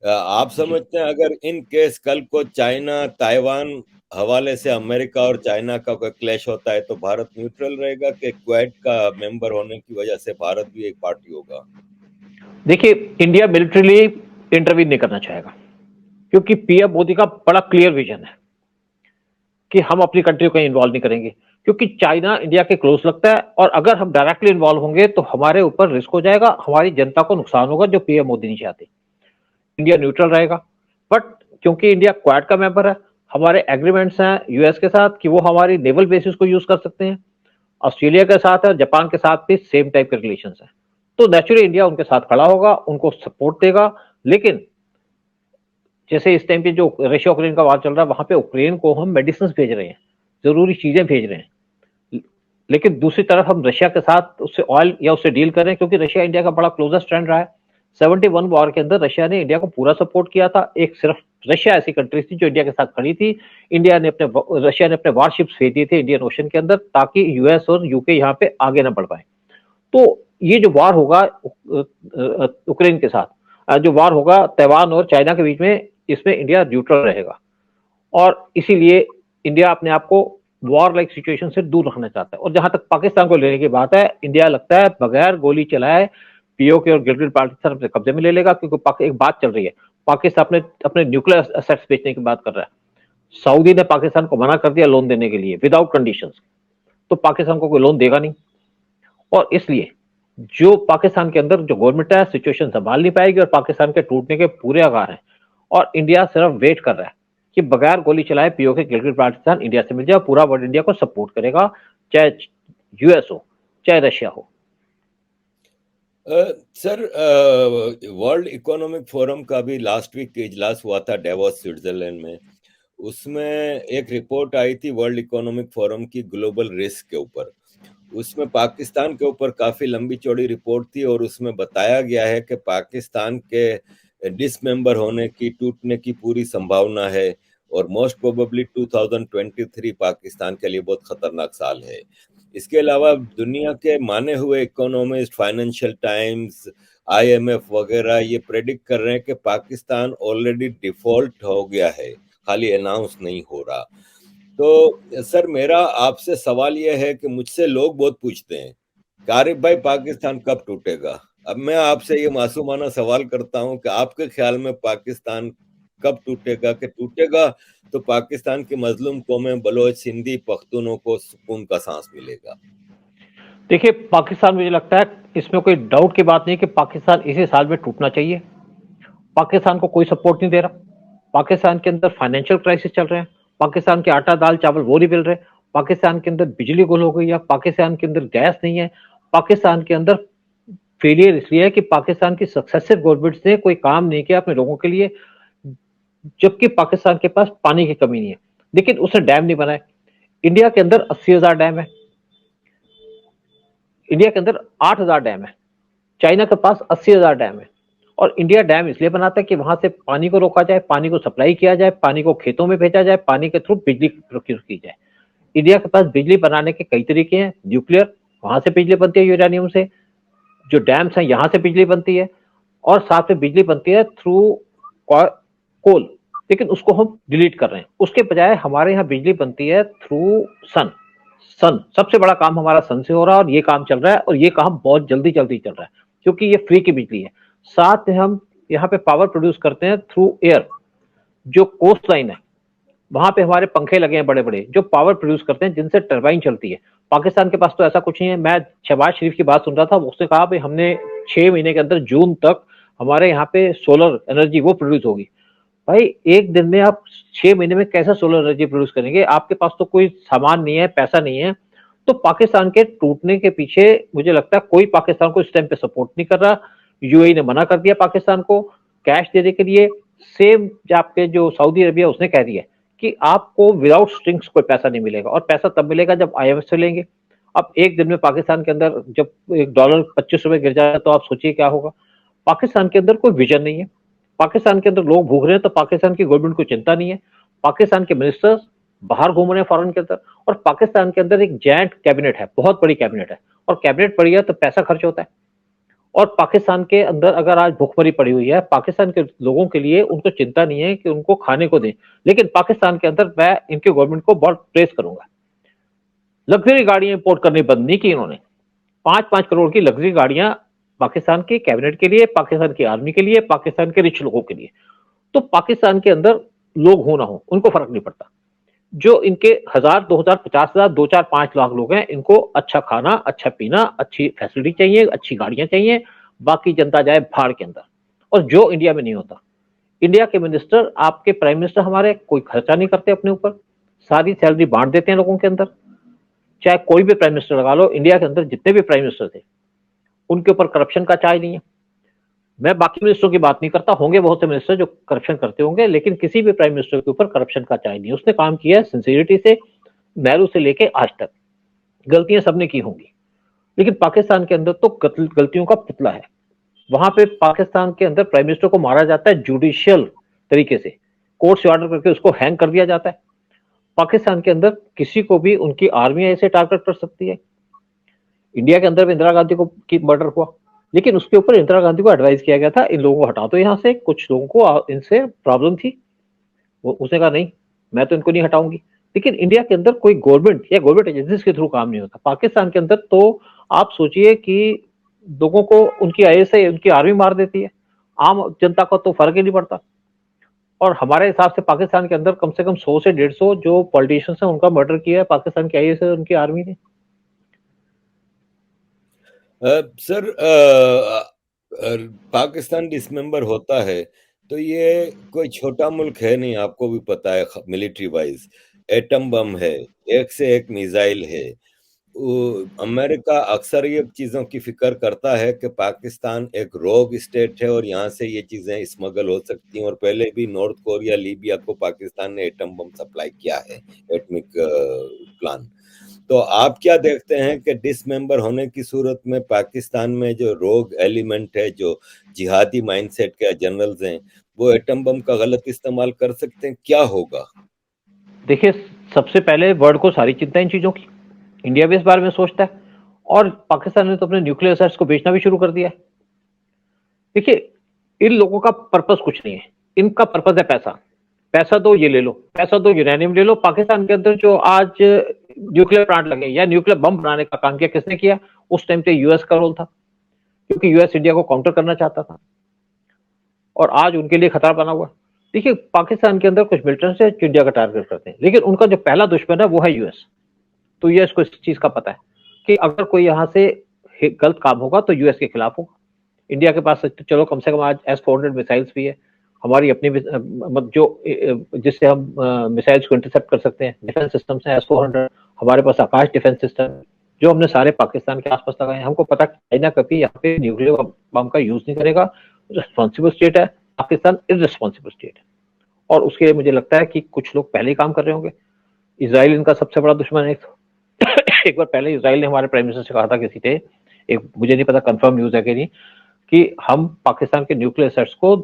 Speaker 1: आप
Speaker 2: जी,
Speaker 1: समझते हैं अगर इन केस कल को चाइना ताइवान हवाले से अमेरिका और चाइना का कोई क्लैश होता है, तो भारत न्यूट्रल रहेगा कि क्वेड का मेंबर होने की वजह से भारत भी एक पार्टी होगा?
Speaker 2: देखिए, इंडिया मिलिट्रीली इंटरवीन नहीं करना चाहेगा, क्योंकि पीएम मोदी का बड़ा क्लियर विजन है कि हम अपनी कंट्री को कहीं इन्वॉल्व नहीं करेंगे, क्योंकि चाइना इंडिया के क्लोज लगता है, और अगर हम डायरेक्टली इन्वॉल्व होंगे तो हमारे ऊपर रिस्क हो जाएगा, हमारी जनता को नुकसान होगा, जो पीएम मोदी नहीं चाहते। इंडिया न्यूट्रल रहेगा, बट क्योंकि इंडिया क्वाड का मेंबर है, हमारे एग्रीमेंट्स हैं यूएस के साथ कि वो हमारी नेवल बेसिस को यूज कर सकते हैं, ऑस्ट्रेलिया के साथ है, जापान के साथ भी सेम टाइप के रिलेशन है। तो नेचुरली इंडिया उनके साथ खड़ा होगा, उनको सपोर्ट देगा। लेकिन जैसे इस टाइम पे जो रशिया यूक्रेन का वार चल रहा है, वहां पे यूक्रेन को हम मेडिसिन भेज रहे हैं, जरूरी चीजें भेज रहे हैं, लेकिन दूसरी तरफ हम रशिया के साथ उससे ऑयल या उससे डील करें, क्योंकि रशिया इंडिया का बड़ा क्लोजेस्ट फ्रेंड रहा है। 71 वॉर के अंदर रशिया ने इंडिया को पूरा सपोर्ट किया था। एक सिर्फ रशिया ऐसी कंट्री थी जो इंडिया के साथ खड़ी थी। रशिया ने अपने वारशिप्स भेज दिए थे इंडियन ओशन के अंदर, ताकि यूएस और यूके यहाँ पे आगे ना बढ़ पाए। तो ये जो वार होगा यूक्रेन के साथ, जो वार होगा ताइवान और चाइना के बीच में, इसमें इंडिया न्यूट्रल रहेगा, और इसीलिए इंडिया अपने आप को वॉर लाइक सिचुएशन से दूर रखना चाहता है। और जहां तक पाकिस्तान को लेने की बात है, इंडिया लगता है बगैर गोली चलाए पीओके और गिलगित बाल्टिस्तान अपने कब्जे में ले लेगा, क्योंकि एक बात चल रही है, पाकिस्तान अपने अपने न्यूक्लियर असेट्स बेचने की बात कर रहा है। सऊदी ने पाकिस्तान को मना कर दिया लोन देने के लिए विदाउट कंडीशंस, तो पाकिस्तान को कोई लोन देगा नहीं। और इसलिए जो पाकिस्तान के अंदर जो गवर्नमेंट है सिचुएशन संभाल नहीं पाएगी, और पाकिस्तान के टूटने के पूरे आगार हैं। और इंडिया सिर्फ वेट कर रहा है कि बगैर गोली चलाए पीओके गिलगित बाल्टिस्तान इंडिया से मिल जाए, पूरा वर्ल्ड इंडिया को सपोर्ट करेगा, चाहे यूएस हो चाहे रशिया हो।
Speaker 1: सर, वर्ल्ड इकोनॉमिक फोरम का भी लास्ट वीक इजलास हुआ था डेवोस स्विट्जरलैंड में। उसमें एक रिपोर्ट आई थी वर्ल्ड इकोनॉमिक फोरम की ग्लोबल रिस्क के ऊपर। उसमें पाकिस्तान के ऊपर काफी लंबी चौड़ी रिपोर्ट थी और उसमें बताया गया है कि पाकिस्तान के डिसमेंबर होने की, टूटने की पूरी संभावना है और मोस्ट प्रोबेबली 2023 पाकिस्तान के लिए बहुत खतरनाक साल है। इसके अलावा दुनिया के माने हुए इकोनॉमिस्ट, फाइनेंशियल टाइम्स, आईएमएफ वगैरह ये प्रेडिक्ट कर रहे हैं कि पाकिस्तान ऑलरेडी डिफॉल्ट हो गया है, खाली अनाउंस नहीं हो रहा। तो सर, मेरा आपसे सवाल यह है कि मुझसे लोग बहुत पूछते हैं कि आरिफ भाई, पाकिस्तान कब टूटेगा। अब मैं आपसे ये मासूमाना सवाल करता हूं कि आपके ख्याल में पाकिस्तान कब टूटेगा, कि टूटेगा तो पाकिस्तान की मजलूम कौमें बलोच, सिंधी, पख्तूनों को सुकून का सांस मिलेगा।
Speaker 2: देखिए, पाकिस्तान मुझे लगता है इसमें कोई डाउट की बात नहीं कि पाकिस्तान इसी साल में टूटना चाहिए। पाकिस्तान को कोई सपोर्ट नहीं दे रहा। पाकिस्तान के अंदर फाइनेंशियल क्राइसिस चल रहे हैं। पाकिस्तान के आटा दाल चावल वो नहीं मिल रहे। पाकिस्तान के अंदर बिजली गुल हो गई है। पाकिस्तान के अंदर गैस नहीं है। पाकिस्तान के अंदर फेलियर इसलिए है कि पाकिस्तान की सक्सेसिव गवर्नमेंट्स ने कोई काम नहीं किया अपने लोगों के लिए, जबकि पाकिस्तान के पास पानी की कमी नहीं है, लेकिन उसने डैम नहीं बनाए। इंडिया के अंदर 80,000 डैम है। इंडिया के अंदर 8,000 डैम है। चाइना के पास 80,000 डैम है। और इंडिया डैम इसलिए बनाता है कि वहां से पानी को रोका जाए, पानी को सप्लाई किया जाए, पानी को खेतों में भेजा जाए, पानी के थ्रू बिजली प्रोक्यूर की जाए। इंडिया के पास बिजली बनाने के कई तरीके हैं। न्यूक्लियर, वहां से बिजली बनती है यूरेनियम से। जो डैम्स हैं यहां से बिजली बनती है। और साथ में बिजली बनती है थ्रू कोल, लेकिन उसको हम डिलीट कर रहे हैं। उसके बजाय हमारे यहाँ बिजली बनती है थ्रू सन। सन सबसे बड़ा काम हमारा सन से हो रहा है और ये काम चल रहा है और ये काम बहुत जल्दी जल्दी चल रहा है क्योंकि ये फ्री की बिजली है। साथ में हम यहाँ पे पावर प्रोड्यूस करते हैं थ्रू एयर। जो कोस्ट लाइन है वहां पे हमारे पंखे लगे हैं बड़े बड़े जो पावर प्रोड्यूस करते हैं, जिनसे टरबाइन चलती है। पाकिस्तान के पास तो ऐसा कुछ नहीं है। मैं शहबाज शरीफ की बात सुन रहा था, उसने कहा भाई हमने 6 महीने के अंदर जून तक हमारे यहाँ पे सोलर एनर्जी वो प्रोड्यूस होगी। भाई एक दिन में आप 6 महीने में कैसे सोलर एनर्जी प्रोड्यूस करेंगे? आपके पास तो कोई सामान नहीं है, पैसा नहीं है। तो पाकिस्तान के टूटने के पीछे मुझे लगता है कोई पाकिस्तान को इस टाइम पे सपोर्ट नहीं कर रहा। यूएई ने मना कर दिया पाकिस्तान को कैश देने के लिए। सेम आपके जो सऊदी अरबिया उसने कह दिया कि आपको विदाउट स्ट्रिंग्स कोई पैसा नहीं मिलेगा और पैसा तब मिलेगा जब आईएमएफ से लेंगे। अब एक दिन में पाकिस्तान के अंदर जब $1 25 रुपए गिर जाए तो आप सोचिए क्या होगा। पाकिस्तान के अंदर कोई विजन नहीं है। पाकिस्तान के अंदर लोग भूख रहे हैं तो पाकिस्तान की गवर्नमेंट को चिंता नहीं है। पाकिस्तान के मिनिस्टर्स बाहर घूम रहे हैं फॉरेन के अंदर। और पाकिस्तान के अंदर एक जॉइंट कैबिनेट है, बहुत बड़ी कैबिनेट है। और कैबिनेट पड़ी है तो पैसा खर्च होता है। और पाकिस्तान के अंदर अगर आज भूखमरी पड़ी हुई है, पाकिस्तान के लोगों के लिए उनको चिंता नहीं है कि उनको खाने को दें। लेकिन पाकिस्तान के अंदर मैं इनके गवर्नमेंट को बहुत प्रेस करूंगा। लग्जरी गाड़ियां इंपोर्ट करनी बंद नहीं की इन्होंने। 5-5 करोड़ की लग्जरी गाड़ियां पाकिस्तान के कैबिनेट के लिए, पाकिस्तान की आर्मी के लिए, पाकिस्तान के रिच लोगों के लिए। तो पाकिस्तान के अंदर लोग हो ना हो उनको फर्क नहीं पड़ता। जो इनके 1,000, 2,000, 50,000, 2, 4, 5 लाख लोग हैं, इनको अच्छा खाना, अच्छा पीना, अच्छी फैसिलिटी चाहिए, अच्छी गाड़ियां चाहिए। बाकी जनता जाए भाड़ के अंदर। और जो इंडिया में नहीं होता। इंडिया के मिनिस्टर, आपके प्राइम मिनिस्टर हमारे कोई खर्चा नहीं करते अपने ऊपर। सारी सैलरी बांट देते हैं लोगों के अंदर। चाहे कोई भी प्राइम मिनिस्टर लगा लो, इंडिया के अंदर जितने भी प्राइम मिनिस्टर थे उनके ऊपर करप्शन का चार्ज नहीं है। मैं बाकी मिनिस्टरों की बात नहीं करता, होंगे बहुत से मिनिस्टर जो करप्शन करते होंगे, लेकिन किसी भी प्राइम मिनिस्टर के ऊपर करप्शन का चार्ज नहीं है। उसने काम किया है सिंसियरिटी से, नेहरू से लेके आज तक। गलतियां सबने की होंगी, लेकिन पाकिस्तान के अंदर तो गलतियों का पुतला है। वहां पे पाकिस्तान के अंदर प्राइम मिनिस्टर को मारा जाता है जुडिशियल तरीके से। कोर्ट से ऑर्डर करके उसको हैंग कर दिया जाता है। पाकिस्तान के अंदर किसी को भी उनकी आर्मी ऐसे टारगेट कर सकती है। इंडिया के अंदर भी इंदिरा गांधी को की मर्डर हुआ, लेकिन उसके ऊपर इंदिरा गांधी को एडवाइस किया गया था इन लोगों को हटा दो यहाँ से, कुछ लोगों को इनसे प्रॉब्लम थी। वो उसने कहा नहीं, मैं तो इनको नहीं हटाऊंगी। लेकिन इंडिया के अंदर कोई गवर्नमेंट या गवर्नमेंट एजेंसीज के थ्रू काम नहीं होता। पाकिस्तान के अंदर तो आप सोचिए कि लोगों को उनकी आईएसआई, उनकी आर्मी मार देती है। आम जनता को तो फर्क ही नहीं पड़ता। और हमारे हिसाब से पाकिस्तान के अंदर कम से कम 100 से 150 जो पॉलिटिशियंस हैं उनका मर्डर किया है पाकिस्तान की आईएसआई और उनकी आर्मी ने।
Speaker 1: सर, पाकिस्तान डिसमेंबर होता है तो ये कोई छोटा मुल्क है नहीं, आपको भी पता है। मिलिट्री वाइज एटम बम है, एक से एक मिसाइल है। अमेरिका अक्सर ये चीज़ों की फ़िक्र करता है कि पाकिस्तान एक रोग स्टेट है और यहाँ से ये चीज़ें स्मगल हो सकती हैं, और पहले भी नॉर्थ कोरिया, लीबिया को पाकिस्तान ने एटम बम सप्लाई किया है, एटॉमिक प्लान। तो आप क्या देखते हैं कि डिसमेंबर होने की सूरत में पाकिस्तान में जो रोग एलिमेंट है, जो जिहादी माइंडसेट के जनरल्स हैं, वो एटम बम का गलत इस्तेमाल कर सकते हैं? क्या होगा?
Speaker 2: देखिए, सबसे पहले वर्ल्ड को सारी चिंता इन चीजों की, इंडिया भी इस बारे में सोचता है, और पाकिस्तान ने तो अपने न्यूक्लियर असेट्स को बेचना भी शुरू कर दिया है। देखिए, इन लोगों का पर्पस कुछ नहीं है, इनका पर्पस है पैसा। पैसा दो ये ले लो, पैसा दो यूरेनियम ले लो। पाकिस्तान के अंदर जो आज न्यूक्लियर प्लांट लगे या न्यूक्लियर बम बनाने का काम किया, किसने किया? उस टाइम पे यूएस का रोल था, क्योंकि यूएस इंडिया को काउंटर करना चाहता था, और आज उनके लिए खतरा बना हुआ। देखिए, पाकिस्तान के अंदर कुछ मिलिटेंट्स है जो इंडिया का टारगेट करते हैं, लेकिन उनका जो पहला दुश्मन है वो है यूएस। तो यूएस को इस चीज का पता है कि अगर कोई यहाँ से गलत काम होगा तो यूएस के खिलाफ होगा। इंडिया के पास तो चलो कम से कम आज S-400 मिसाइल्स भी है, हमारी अपनी जो जिससे हम मिसाइल्स को इंटरसेप्ट कर सकते हैं, डिफेंस सिस्टम्स हैं S-400। हमारे पास आकाश डिफेंस सिस्टम जो हमने सारे पाकिस्तान के आसपास लगाए हैं। हमको पता है चाइना कभी यहाँ पे न्यूक्लियर बम का यूज नहीं करेगा। रिस्पॉन्सिबल स्टेट है पाकिस्तान, इररिस्पॉन्सिबल स्टेट है, और उसके लिए मुझे लगता है कि कुछ लोग पहले ही काम कर रहे होंगे। इसराइल इनका सबसे बड़ा दुश्मन है। एक बार पहले इसराइल ने हमारे प्राइम मिनिस्टर से कहा था किसी थे, एक मुझे नहीं पता कंफर्म न्यूज है कि नहीं, कि हम पाकिस्तान के न्यूक्लियर सेट्स को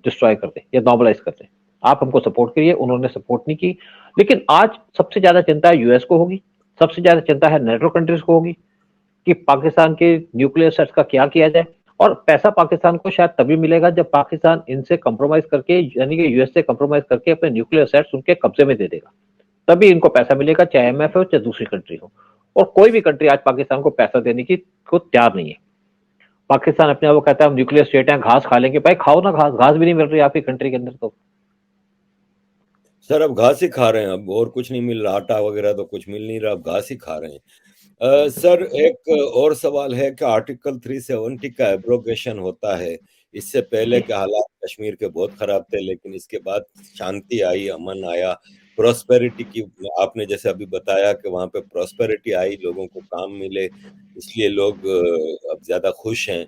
Speaker 2: डिस्ट्रॉय कर दें या नॉर्मलाइज कर दें, आप हमको सपोर्ट करिए। उन्होंने सपोर्ट नहीं की। लेकिन आज सबसे ज्यादा चिंता यूएस को होगी, सबसे ज्यादा चिंता है नेटो कंट्रीज को होगी कि पाकिस्तान के न्यूक्लियर सेट्स का क्या किया जाए। और पैसा पाकिस्तान को शायद तभी मिलेगा जब पाकिस्तान इनसे कंप्रोमाइज करके, यानी कि यूएस से कंप्रोमाइज करके अपने न्यूक्लियर सेट्स उनके कब्जे में दे देगा, तभी इनको पैसा मिलेगा, चाहे IMF हो चाहे दूसरी कंट्री हो। और कोई भी कंट्री आज पाकिस्तान को पैसा देने की को तैयार नहीं है। पाकिस्तान अपने आप को कहता है हम न्यूक्लियर स्टेट हैं, घास खा लेंगे। भाई खाओ ना घास, घास भी नहीं मिल रही आपकी कंट्री के अंदर तो।
Speaker 1: सर, अब घास ही खा रहे हैं, अब और कुछ नहीं मिल रहा, आटा वगैरह तो कुछ मिल नहीं रहा, अब घास ही खा रहे हैं। सर, एक और सवाल है कि आर्टिकल 370 का एब्रोगेशन होता है। इससे पहले के हालात कश्मीर के बहुत खराब थे, लेकिन इसके बाद शांति आई, अमन आया, प्रॉस्पेरिटी की, आपने जैसे अभी बताया कि वहाँ पे प्रॉस्पेरिटी आई, लोगों को काम मिले, इसलिए लोग अब ज्यादा खुश हैं।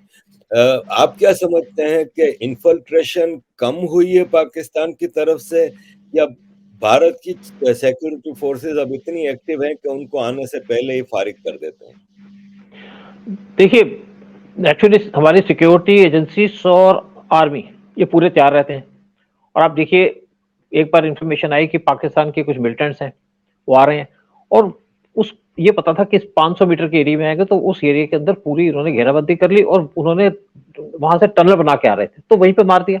Speaker 1: आप क्या समझते हैं कि इन्फिल्ट्रेशन कम हुई है पाकिस्तान की तरफ से, या भारत की सिक्योरिटी फोर्सेस अब इतनी एक्टिव हैं कि उनको आने से पहले ही फारिग कर देते हैं?
Speaker 2: देखिए, एक्चुअली हमारी सिक्योरिटी एजेंसीज और आर्मी ये पूरे तैयार रहते हैं। और आप देखिए, एक बार इंफॉर्मेशन आई कि पाकिस्तान के कुछ मिलिटेंट्स हैं वो आ रहे हैं, और उस ये पता था कि इस 500 मीटर के एरिया में आएंगे, तो उस एरिया के अंदर पूरी इन्होंने घेराबंदी कर ली और उन्होंने वहां से टनल बना के आ रहे थे, तो वहीं पे मार दिया।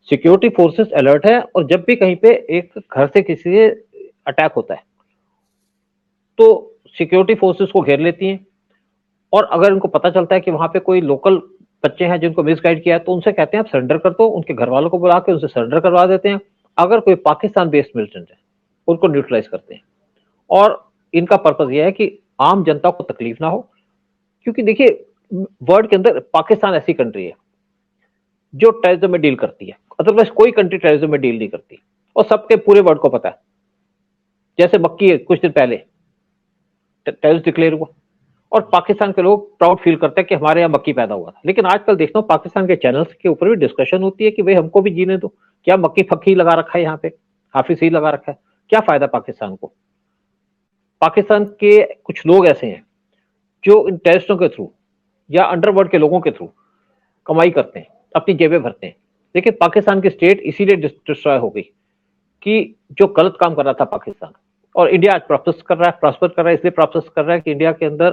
Speaker 2: सिक्योरिटी फोर्सेस अलर्ट है, और जब भी कहीं पे एक घर से किसी से अटैक होता है तो सिक्योरिटी फोर्सेस को घेर लेती हैं। और अगर उनको पता चलता है कि वहां पे कोई लोकल बच्चे हैं जिनको मिसगाइड किया है, तो उनसे कहते हैं आप सरेंडर कर दो, उनके घर वालों को बुला के उनसे सरेंडर करवा देते हैं। अगर कोई पाकिस्तान बेस्ड मिलिटेंट है उनको न्यूट्रलाइज करते हैं। और इनका पर्पज यह है कि आम जनता को तकलीफ ना हो, क्योंकि देखिए वर्ल्ड के अंदर पाकिस्तान ऐसी कंट्री है जो टेररिज्म में डील करती है, अदरवाइज कोई कंट्री टेररिज्म में डील नहीं करती, और सबके पूरे वर्ल्ड को पता है। जैसे मक्की कुछ दिन पहले टेररिस्ट डिक्लेयर हुआ, और पाकिस्तान के लोग प्राउड फील करते हैं कि हमारे यहाँ मक्की पैदा हुआ था। लेकिन आजकल देखता हूँ पाकिस्तान के चैनल्स के ऊपर भी डिस्कशन होती है कि भाई हमको भी जीने दो, क्या मक्की फक्की लगा रखा है यहाँ पे, हाफिज सही लगा रखा है, क्या फायदा पाकिस्तान को? पाकिस्तान के कुछ लोग ऐसे हैं जो इन टेररिस्टों के थ्रू या अंडरवर्ल्ड के लोगों के थ्रू कमाई करते हैं, अपनी जेबें भरते हैं। लेकिन पाकिस्तान की स्टेट इसीलिए डिस्ट्रॉय हो गई कि जो गलत काम कर रहा था पाकिस्तान, और इंडिया आज प्रॉस्पर कर रहा है, इसलिए प्रॉस्पर कर रहा है कि इंडिया के अंदर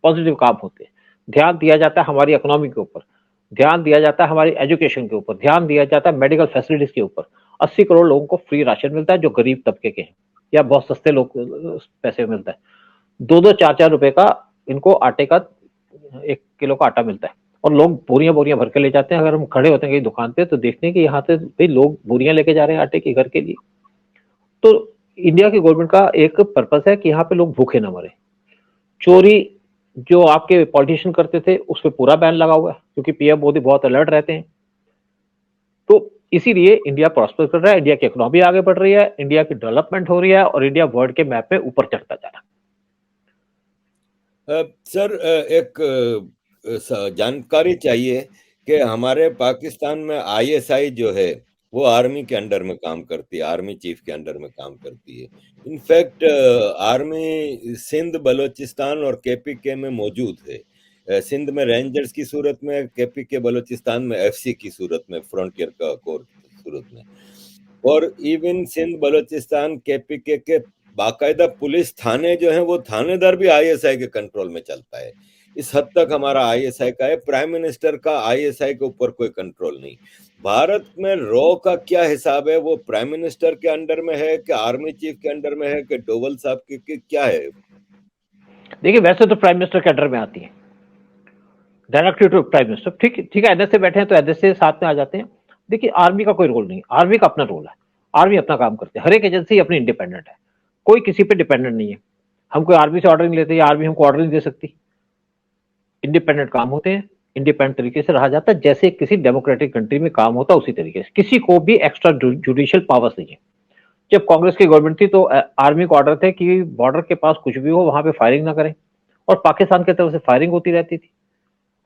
Speaker 2: पॉजिटिव काम होते हैं। ध्यान दिया जाता है हमारी इकोनॉमी के ऊपर, ध्यान दिया जाता है हमारी एजुकेशन के ऊपर, ध्यान दिया जाता है मेडिकल फैसिलिटीज के ऊपर। 80 करोड़ लोगों को फ्री राशन मिलता है जो गरीब तबके के हैं, या बहुत सस्ते लोग पैसे मिलता है। 2-2 4-4 रुपए का इनको आटे का 1 किलो का आटा मिलता है, और लोग बोरियां बोरियां भर के ले जाते हैं। अगर हम खड़े होते हैं कहीं दुकान पे तो देखते हैं कि यहाँ से भाई लोग बोरियां लेके जा रहे हैं आटे के घर के लिए। तो इंडिया की गवर्नमेंट का एक पर्पस है कि यहाँ पे लोग भूखे ना मरे। चोरी जो आपके पॉलिटिशियन करते थे उस पर पूरा बैन लगा हुआ है, क्योंकि पीएम मोदी बहुत अलर्ट रहते हैं। तो इसीलिए इंडिया प्रॉस्पर कर रहा है, इंडिया की इकोनॉमी आगे बढ़ रही है, इंडिया की डेवलपमेंट हो रही है, और इंडिया वर्ल्ड के मैप में ऊपर चढ़ता जा रहा है।
Speaker 1: सर, एक जानकारी चाहिए कि हमारे पाकिस्तान में आईएसआई जो है वो आर्मी के अंडर में काम करती है, आर्मी चीफ के अंडर में काम करती है। इनफैक्ट आर्मी सिंध बलूचिस्तान और केपीके में मौजूद है। सिंध में रेंजर्स की सूरत में, केपीके बलूचिस्तान में एफसी की सूरत में, फ्रंटियर का कोर की सूरत में। और इवन सिंध बलूचिस्तान केपीके के बाकायदा पुलिस थाने जो है वो थानेदार भी आईएसआई के कंट्रोल में चलता है। इस हद तक हमारा आईएसआई का है। प्राइम मिनिस्टर का आईएसआई के ऊपर कोई कंट्रोल नहीं। भारत में रॉ का क्या हिसाब है? वो प्राइम मिनिस्टर के अंडर में है कि आर्मी चीफ के अंडर में है कि डोवल साहब के क्या है?
Speaker 2: देखिए, वैसे तो प्राइम मिनिस्टर के अंडर में आती है, डायरेक्टली टू प्राइम मिनिस्टर। ठीक ठीक है, एनएस से बैठे हैं तो एनएस से साथ में आ जाते हैं। देखिए, आर्मी का कोई रोल नहीं, आर्मी का अपना रोल है, आर्मी अपना काम करती है, हर एक एजेंसी अपनी इंडिपेंडेंट है, कोई किसी पे डिपेंडेंट नहीं है। हम कोई आर्मी से ऑर्डर नहीं लेते, या आर्मी हमको ऑर्डर नहीं दे सकती। इंडिपेंडेंट काम होते हैं, इंडिपेंडेंट तरीके से रहा जाता है, जैसे किसी डेमोक्रेटिक कंट्री में काम होता है उसी तरीके से। किसी को भी एक्स्ट्रा जुडिशियल पावर्स नहीं है। जब कांग्रेस की गवर्नमेंट थी तो आर्मी को ऑर्डर थे कि बॉर्डर के पास कुछ भी हो वहां पे फायरिंग ना करें, और पाकिस्तान की तरफ से फायरिंग होती रहती थी।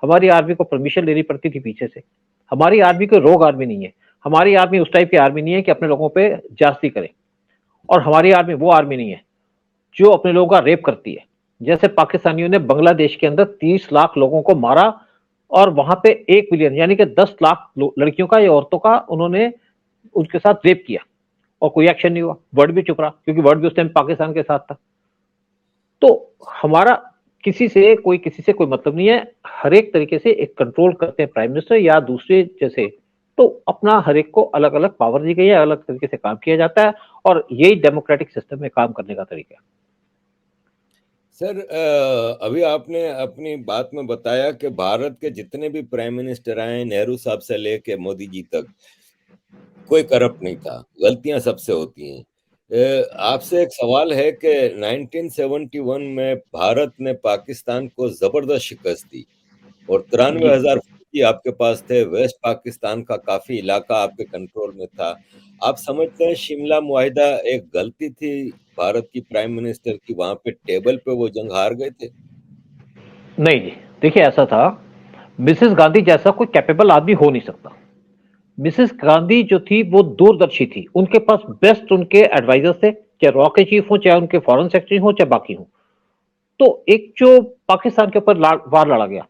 Speaker 2: हमारी आर्मी को परमिशन लेनी पड़ती थी पीछे से। हमारी आर्मी कोई रोग आर्मी नहीं है, हमारी आर्मी उस टाइप की आर्मी नहीं है कि अपने लोगों पे जास्ती करे। और हमारी आर्मी वो आर्मी नहीं है जो अपने लोगों का रेप करती है। जैसे पाकिस्तानियों ने बांग्लादेश के अंदर 30 लाख लोगों को मारा, और वहां पे 1 मिलियन यानी कि 10 लाख लड़कियों का या औरतों का उन्होंने उनके साथ रेप किया, और कोई एक्शन नहीं हुआ। वर्ल्ड भी चुप रहा, क्योंकि वर्ल्ड भी उस टाइम पाकिस्तान के साथ था। तो हमारा किसी से कोई मतलब नहीं है। हर एक तरीके से एक कंट्रोल करते हैं प्राइम मिनिस्टर या दूसरे जैसे। तो अपना हर एक को अलग अलग पावर दी गई है, अलग तरीके से काम किया जाता है, और यही डेमोक्रेटिक सिस्टम में काम करने का तरीका है।
Speaker 1: सर, अभी आपने अपनी बात में बताया कि भारत के जितने भी प्राइम मिनिस्टर आए, नेहरू साहब से लेके मोदी जी तक, कोई करप्ट नहीं था। गलतियां सबसे होती हैं। आपसे एक सवाल है कि 1971 में भारत ने पाकिस्तान को जबरदस्त शिकस्त दी, और
Speaker 2: जी।
Speaker 1: 93,000 फौजी आपके पास थे। वेस्ट पाकिस्तान का काफी इलाका आपके कंट्रोल में था। आप समझते हैं शिमला मुआहिदा एक गलती थी भारत की प्राइम मिनिस्टर की? वहां पे टेबल पे वो जंग हार गए थे।
Speaker 2: नहीं जी, देखिए ऐसा था, मिसेस गांधी जैसा कोई कैपेबल आदमी हो नहीं सकता। मिसेस गांधी जो थी वो दूरदर्शी थी, उनके पास बेस्ट उनके एडवाइजर थे, चाहे रॉ के चीफ हो, चाहे उनके फॉरेन सेक्रेटरी हो, चाहे बाकी हो। तो एक जो पाकिस्तान के ऊपर वार लड़ा गया,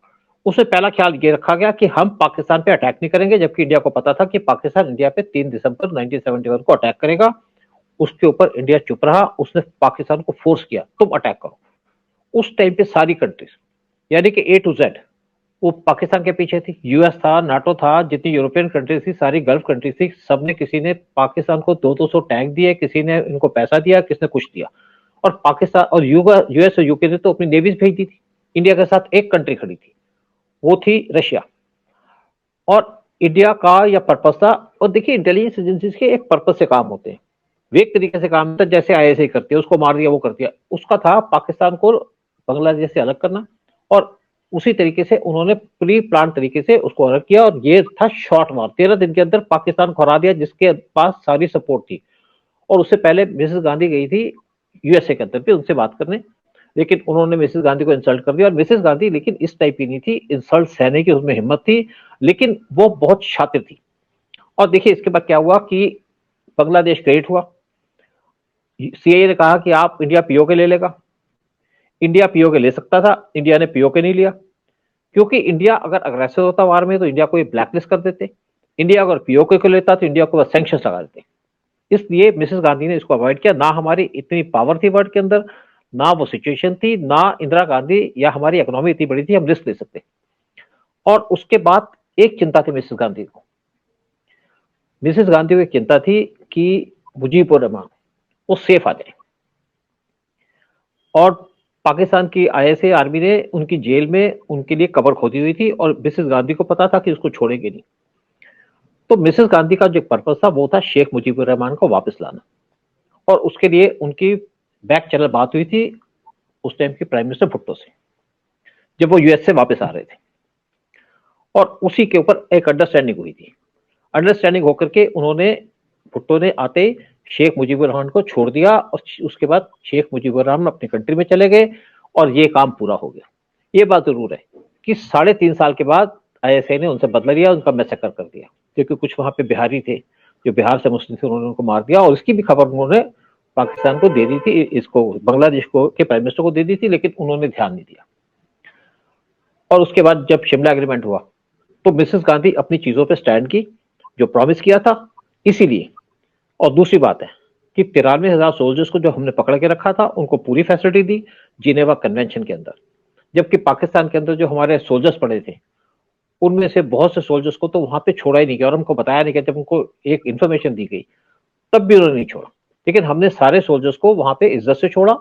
Speaker 2: उसमें पहला ख्याल ये रखा गया कि हम पाकिस्तान पे अटैक नहीं करेंगे, जबकि इंडिया को पता था कि पाकिस्तान इंडिया पे 3 दिसंबर 1971 को अटैक करेगा। उसके ऊपर इंडिया चुप रहा, उसने पाकिस्तान को फोर्स किया तुम अटैक करो। उस टाइम पे सारी कंट्रीज, यानी कि ए टू जेड, वो पाकिस्तान के पीछे थी। यूएस था, नाटो था, जितनी यूरोपियन कंट्रीज थी, सारी गल्फ कंट्रीज थी, सबने किसी ने पाकिस्तान को 200 टैंक दिए, किसी ने इनको पैसा दिया, किसने कुछ दिया। और पाकिस्तान और यूएस और यूके ने तो अपनी नेवीज भेज दी थी। इंडिया के साथ एक कंट्री खड़ी थी, वो थी रशिया। और इंडिया का या पर्पस था, और देखिए इंटेलिजेंस एजेंसीज के एक पर्पस से काम होते हैं, वे एक तरीके से काम होता है, जैसे आईएसआई करती है, उसको मार दिया वो कर दिया। उसका था पाकिस्तान को बांग्लादेश से अलग करना, और उसी तरीके से उन्होंने प्री प्लान तरीके से उसको अलग किया, और ये था शॉर्ट वार। 13 दिन के अंदर पाकिस्तान को हरा दिया, जिसके पास सारी सपोर्ट थी। और उससे पहले मिसेस गांधी गई थी यूएसए के अंदर भी उनसे बात करने, लेकिन उन्होंने मिसेस गांधी को इंसल्ट कर दिया। और मिसेस गांधी लेकिन इस टाइप की नहीं थी, इंसल्ट सहने की उसमें हिम्मत थी, लेकिन वो बहुत शातिर थी। और देखिए इसके बाद क्या हुआ कि बांग्लादेश क्रिएट हुआ। सीआईए ने कहा कि आप इंडिया पीओके ले लेगा। इंडिया पीओके ले सकता था, इंडिया ने पीओके नहीं लिया, क्योंकि इंडिया अगर अग्रेसर होता वार में तो इंडिया को ये ब्लैकलिस्ट कर देते। इंडिया अगर पीओके को लेता तो इंडिया को सैंक्शन लगा देते। इसलिए मिसेस गांधी ने इसको अवॉइड किया। ना हमारी इतनी पावर थी वर्ल्ड के अंदर, ना वो सिचुएशन थी, ना इंदिरा गांधी या हमारी इकोनॉमी इतनी बड़ी थी हम रिस्क ले सकते। और उसके बाद एक चिंता थी मिसेस गांधी को, मिसेस गांधी को एक चिंता थी कि मुजीबुर रहमान वो सेफ आ जाए। और पाकिस्तान की आईएसआई आर्मी ने उनकी जेल में उनके लिए कब्र खोदी हुई थी, और मिसेस गांधी को पता था कि उसको छोड़ेंगे नहीं। तो मिसेस गांधी का जो पर्पस था वो था शेख मुजीबुर रहमान को वापस लाना। और उसके लिए उनकी बैक चैनल बात हुई थी उस टाइम के प्राइम मिनिस्टर भुट्टो से, जब वो यूएस से वापस आ रहे थे। और उसी के ऊपर एक अंडरस्टैंडिंग हुई थी। अंडरस्टैंडिंग होकर के उन्होंने, भुट्टो ने आते शेख मुजीबुर रहमान को छोड़ दिया, और उसके बाद शेख मुजीबुर रहमान अपनी कंट्री में चले गए। और ये काम पूरा हो गया। ये बात जरूर है कि 3.5 साल के बाद आईएसआई ने उनसे बदला लिया, उनका मैसेकर कर दिया, क्योंकि कुछ वहां पे बिहारी थे जो बिहार से मुस्लिम थे, उन्होंने उनको मार दिया। और इसकी भी खबर उन्होंने पाकिस्तान को दे दी थी, इसको बांग्लादेश को के प्राइम मिनिस्टर को दे दी थी, लेकिन उन्होंने ध्यान नहीं दिया। और उसके बाद जब शिमला एग्रीमेंट हुआ तो मिसेस गांधी अपनी चीजों पे स्टैंड की, जो प्रॉमिस किया था, इसीलिए। और दूसरी बात है कि 93,000 सोल्जर्स को जो हमने पकड़ के रखा था उनको पूरी फैसिलिटी दी जिनेवा कन्वेंशन के अंदर, जबकि पाकिस्तान के अंदर जो हमारे सोल्जर्स पड़े थे उनमें से बहुत से सोल्जर्स को तो वहां पे छोड़ा ही नहीं गया और हमको बताया नहीं गया। जब उनको एक इन्फॉर्मेशन दी गई तब भी उन्होंने नहीं छोड़ा, लेकिन हमने सारे सोल्जर्स को वहां पे इज्जत से छोड़ा।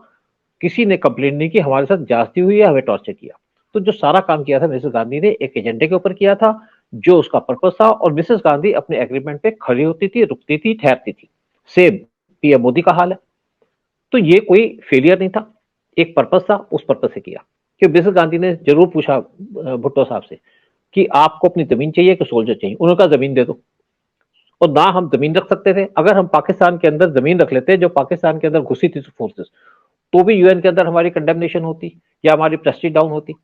Speaker 2: किसी ने कंप्लेंट नहीं की, हमारे साथ जाती हुई है, हमें टॉर्चर किया। तो जो सारा काम किया था मिसेस गांधी ने एक एजेंडे के ऊपर किया था, जो उसका पर्पस था। और मिसेस गांधी अपने एग्रीमेंट पे खड़ी होती थी, रुकती थी, ठहरती थी। सेम पीएम मोदी का हाल है। तो ये कोई फेलियर नहीं था, एक पर्पस था, उस पर्पस से किया। कि मिसेस गांधी ने जरूर पूछा भुट्टो साहब से कि आपको अपनी जमीन चाहिए कि सोल्जर चाहिए, उन्होंने कहा जमीन दे दो। और ना हम जमीन रख सकते थे, अगर हम पाकिस्तान के अंदर जमीन रख लेते जो पाकिस्तान के अंदर घुसी थी फोर्सेस, तो भी यूएन के अंदर हमारी कंडेमनेशन होती या हमारी प्रेस्टीज डाउन होती।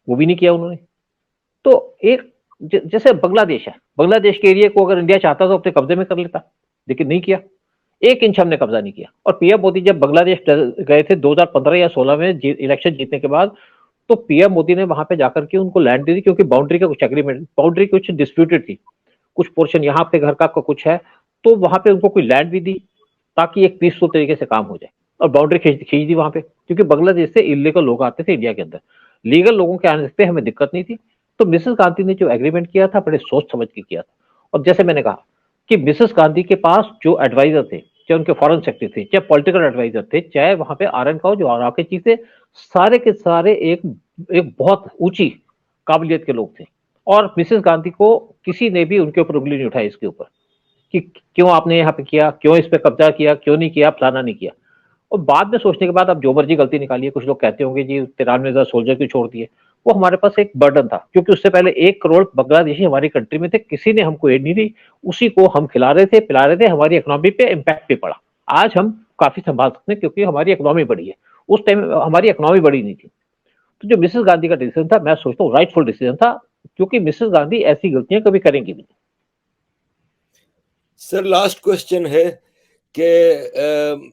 Speaker 2: वो भी नहीं किया उन्होंने। तो एक जैसे बांग्लादेश है, बांग्लादेश के एरिया को अगर इंडिया चाहता तो अपने कब्जे में कर लेता, लेकिन नहीं किया। 1 इंच हमने कब्जा नहीं किया। और पीएम मोदी जब बांग्लादेश गए थे 2015 या 16 में इलेक्शन जीतने के बाद, तो पीएम मोदी ने वहां पे जाकर के उनको लैंड दे दी, क्योंकि बाउंड्री का कुछ एग्रीमेंट, बाउंड्री कुछ डिस्प्यूटेड थी, कुछ पोर्शन यहाँ पे घर का कुछ है, तो वहां पे उनको कोई लैंड भी दी ताकि एक पीसफुल तरीके से काम हो जाए। और बाउंड्री खींच दी वहां पे, क्योंकि बांग्लादेश से इलीगल लोग आते थे इंडिया के अंदर, लीगल लोगों के आने से हमें दिक्कत नहीं थी। तो मिसेस गांधी ने जो एग्रीमेंट किया था बड़े सोच समझ के किया था। और जैसे मैंने कहा कि मिसेस गांधी के पास जो एडवाइजर थे, चाहे उनके फॉरेन सेक्रेटरी थे, चाहे पॉलिटिकल एडवाइजर थे, चाहे वहां पे आरएन का जो आराके चीफ थे, सारे के सारे एक बहुत ऊंची काबिलियत के लोग थे। और मिसेस गांधी को किसी ने भी उनके ऊपर उंगली नहीं उठाई इसके ऊपर कि क्यों आपने यहाँ पे किया, क्यों इस पे कब्जा किया, क्यों नहीं किया, फलाना नहीं किया। और बाद में सोचने के बाद अब जो मर्जी गलती निकालिए, कुछ लोग कहते होंगे जी 93,000 सोल्जर क्यों छोड़ दिए। वो हमारे पास एक बर्डन था, क्योंकि उससे पहले 1 करोड़ बांग्लादेशी हमारी कंट्री में थे, किसी ने हमको एड नहीं दी, उसी को हम खिला रहे थे, पिला रहे थे, हमारी इकोनॉमी पे इम्पैक्ट भी पड़ा। आज हम काफी संभाल सकते हैं क्योंकि हमारी इकोनॉमी बढ़ी है, उस टाइम हमारी इकोनॉमी बढ़ी नहीं थी। तो जो मिसेस गांधी का डिसीजन था, मैं सोचता हूँ राइटफुल डिसीजन था, क्योंकि मिसेस गांधी ऐसी गलतियां कभी करेंगी भी नहीं।
Speaker 1: सर लास्ट क्वेश्चन है कि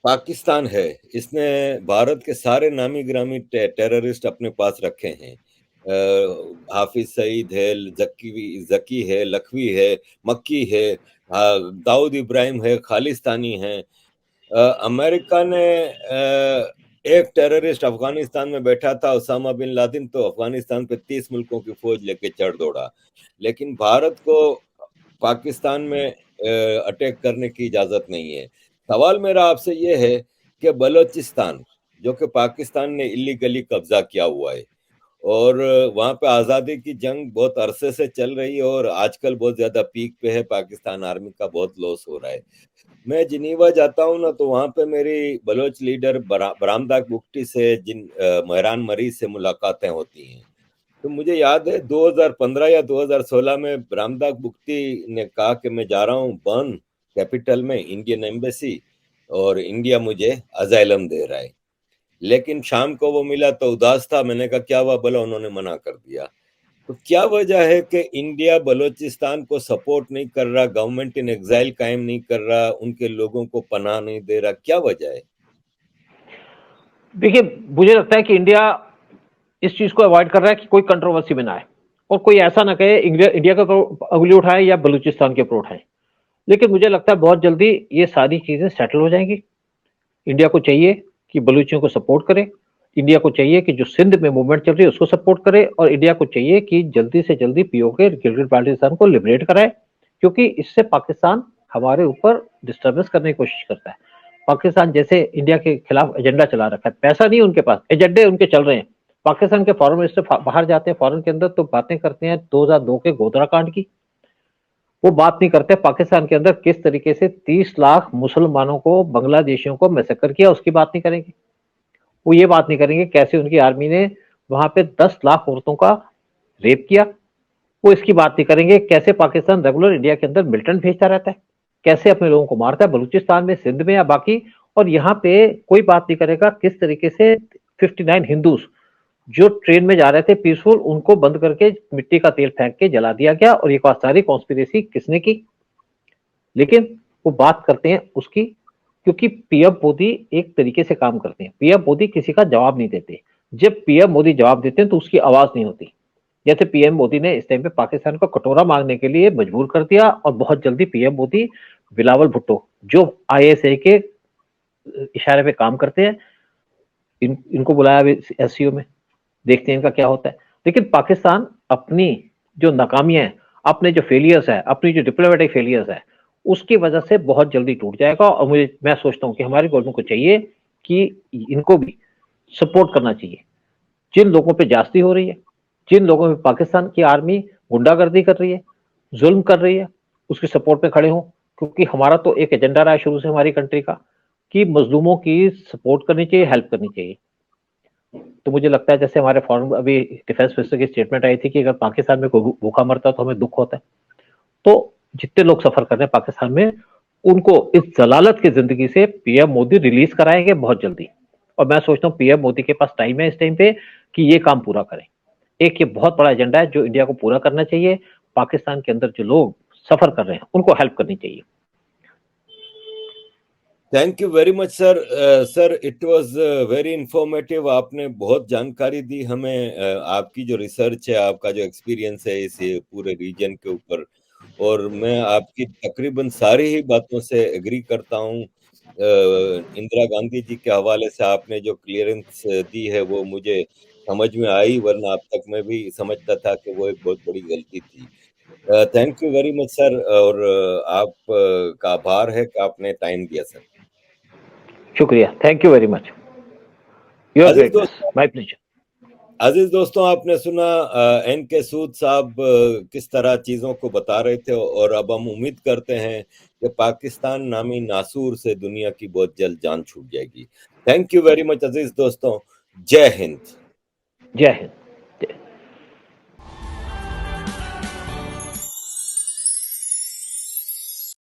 Speaker 1: पाकिस्तान है, इसने भारत के सारे नामी ग्रामी टेररिस्ट अपने पास रखे हैं। हाफिज सईद है, जकी है, लखवी है, मक्की है, दाऊद इब्राहिम है, खालिस्तानी है। अमेरिका ने एक टेररिस्ट अफगानिस्तान में बैठा था, उसामा बिन लादेन, तो अफगानिस्तान पे 30 मुल्कों की फौज लेके चढ़ दौड़ा। लेकिन भारत को पाकिस्तान में अटैक करने की इजाजत नहीं है। सवाल मेरा आपसे ये है कि बलोचिस्तान, जो कि पाकिस्तान ने इलीगली कब्जा किया हुआ है, और वहां पे आज़ादी की जंग बहुत अरसे से चल रही है और आजकल बहुत ज्यादा पीक पे है, पाकिस्तान आर्मी का बहुत लॉस हो रहा है। मैं जिनीवा जाता हूँ ना, तो वहां पे मेरी बलोच लीडर बरामदाक बुगटी से मेहरान मरीज से मुलाकातें होती हैं। तो मुझे याद है 2015 या 2016 में बरामदाक बुगटी ने कहा कि मैं जा रहा हूँ बर्न कैपिटल में, इंडियन एम्बेसी, और इंडिया मुझे अजाइलम दे रहा है। लेकिन शाम को वो मिला तो उदास था। मैंने कहा क्या हुआ, बोला उन्होंने मना कर दिया। तो क्या वजह है कि इंडिया बलोचिस्तान को सपोर्ट नहीं कर रहा, गवर्नमेंट इन एग्जाइल कायम नहीं कर रहा, उनके लोगों को पनाह नहीं दे रहा, क्या वजह है?
Speaker 2: देखिए, मुझे लगता है कि इंडिया इस चीज को अवॉइड कर रहा है कि कोई कंट्रोवर्सी में ना आए और कोई ऐसा ना कहे इंडिया के ऊपर उंगली उठाए या बलूचिस्तान के ऊपर उठाए। लेकिन मुझे लगता है बहुत जल्दी ये सारी चीजें सेटल हो जाएंगी। इंडिया को चाहिए कि बलूचियों को सपोर्ट करे, इंडिया को चाहिए कि जो सिंध में मूवमेंट चल रही है उसको सपोर्ट करे, और इंडिया को चाहिए कि जल्दी से जल्दी पीओके गिलगित बाल्टिस्तान को लिबरेट कराए, क्योंकि इससे पाकिस्तान हमारे ऊपर डिस्टर्बेंस करने की कोशिश करता है। पाकिस्तान जैसे इंडिया के खिलाफ एजेंडा चला रखा है, पैसा नहीं उनके पास, एजेंडे उनके चल रहे हैं। पाकिस्तान के फॉरेन मिनिस्टर बाहर जाते हैं फॉरेन के अंदर तो बातें करते हैं 2002 के गोधरा कांड की, वो बात नहीं करते पाकिस्तान के अंदर किस तरीके से 30 लाख मुसलमानों को, बांग्लादेशियों को मैसेकर किया, उसकी बात नहीं करेंगे। वो ये बात नहीं करेंगे कैसे उनकी आर्मी ने वहां पे 10 लाख औरतों का रेप किया। वो इसकी बात नहीं करेंगे कैसे पाकिस्तान रेगुलर इंडिया के अंदर मिलिटेंट भेजता रहता है, कैसे अपने लोगों को मारता है बलूचिस्तान में, सिंध में या बाकी, और यहाँ पे कोई बात नहीं करेगा किस तरीके से 59 हिंदूज जो ट्रेन में जा रहे थे पीसफुल, उनको बंद करके मिट्टी का तेल फेंक के जला दिया गया, और ये सारी कॉन्स्पिरेसी किसने की। लेकिन वो बात करते हैं उसकी, क्योंकि पीएम मोदी एक तरीके से काम करते हैं। पीएम मोदी किसी का जवाब नहीं देते। जब पीएम मोदी जवाब देते हैं तो उसकी आवाज नहीं होती। जैसे पीएम मोदी ने इस टाइम पे पाकिस्तान को कटोरा मांगने के लिए मजबूर कर दिया, और बहुत जल्दी पीएम मोदी बिलावल भुट्टो जो आईएसए के इशारे पे काम करते हैं, इनको बुलाया एससीओ में, देखते हैं इनका क्या होता है। लेकिन पाकिस्तान अपनी जो नाकामियां है, अपने जो फेलियर्स है, अपनी जो डिप्लोमेटिक फेलियर्स है, उसकी वजह से बहुत जल्दी टूट जाएगा। और मैं सोचता हूं कि हमारी गवर्नमेंट को चाहिए कि इनको भी सपोर्ट करना चाहिए। जिन लोगों पे ज्यादती हो रही है, जिन लोगों पे पाकिस्तान की आर्मी गुंडागर्दी कर रही है, जुल्म कर रही है, उसके सपोर्ट में खड़े हों। क्योंकि हमारा तो एक एजेंडा रहा है शुरू से हमारी कंट्री का कि मजलूमों की सपोर्ट करनी चाहिए, हेल्प करनी चाहिए। तो मुझे लगता है जैसे हमारे फॉरेन अभी डिफेंस मिनिस्टर की स्टेटमेंट आई थी कि अगर पाकिस्तान में कोई भूखा मरता है तो हमें दुख होता है। तो जितने लोग सफर कर रहे हैं पाकिस्तान में, उनको इस जलालत की जिंदगी से पीएम मोदी रिलीज कराएंगे बहुत जल्दी। और मैं सोचता हूँ पीएम मोदी के पास टाइम है इस टाइम पे कि ये काम पूरा करें। एक ये बहुत बड़ा एजेंडा है जो इंडिया को पूरा करना चाहिए। पाकिस्तान के अंदर जो लोग सफर कर रहे हैं उनको हेल्प करनी चाहिए।
Speaker 1: Thank you very much sir. Sir it was very informative. आपने बहुत जानकारी दी हमें। आपकी जो रिसर्च है, आपका जो एक्सपीरियंस है इस पूरे रीजन के ऊपर, और मैं आपकी तकरीबन सारी ही बातों से एग्री करता हूँ। इंदिरा गांधी जी के हवाले से आपने जो क्लियरेंस दी है वो मुझे समझ में आई, वरना अब तक मैं भी समझता था कि वो एक बहुत बड़ी गलती थी। Thank you very much sir, और आप का आभार है कि आपने टाइम दिया सर।
Speaker 2: शुक्रिया, thank you very much. Your
Speaker 1: Aziz
Speaker 2: greatness,
Speaker 1: दोस्तों,
Speaker 2: माय प्लेजर।
Speaker 1: आपने सुना एन के सूद साहब किस तरह चीजों को बता रहे थे, और अब हम उम्मीद करते हैं कि पाकिस्तान नामी नासूर से दुनिया की बहुत जल्द जान छूट जाएगी। थैंक यू वेरी मच अजीज दोस्तों। जय हिंद।
Speaker 2: जय हिंद।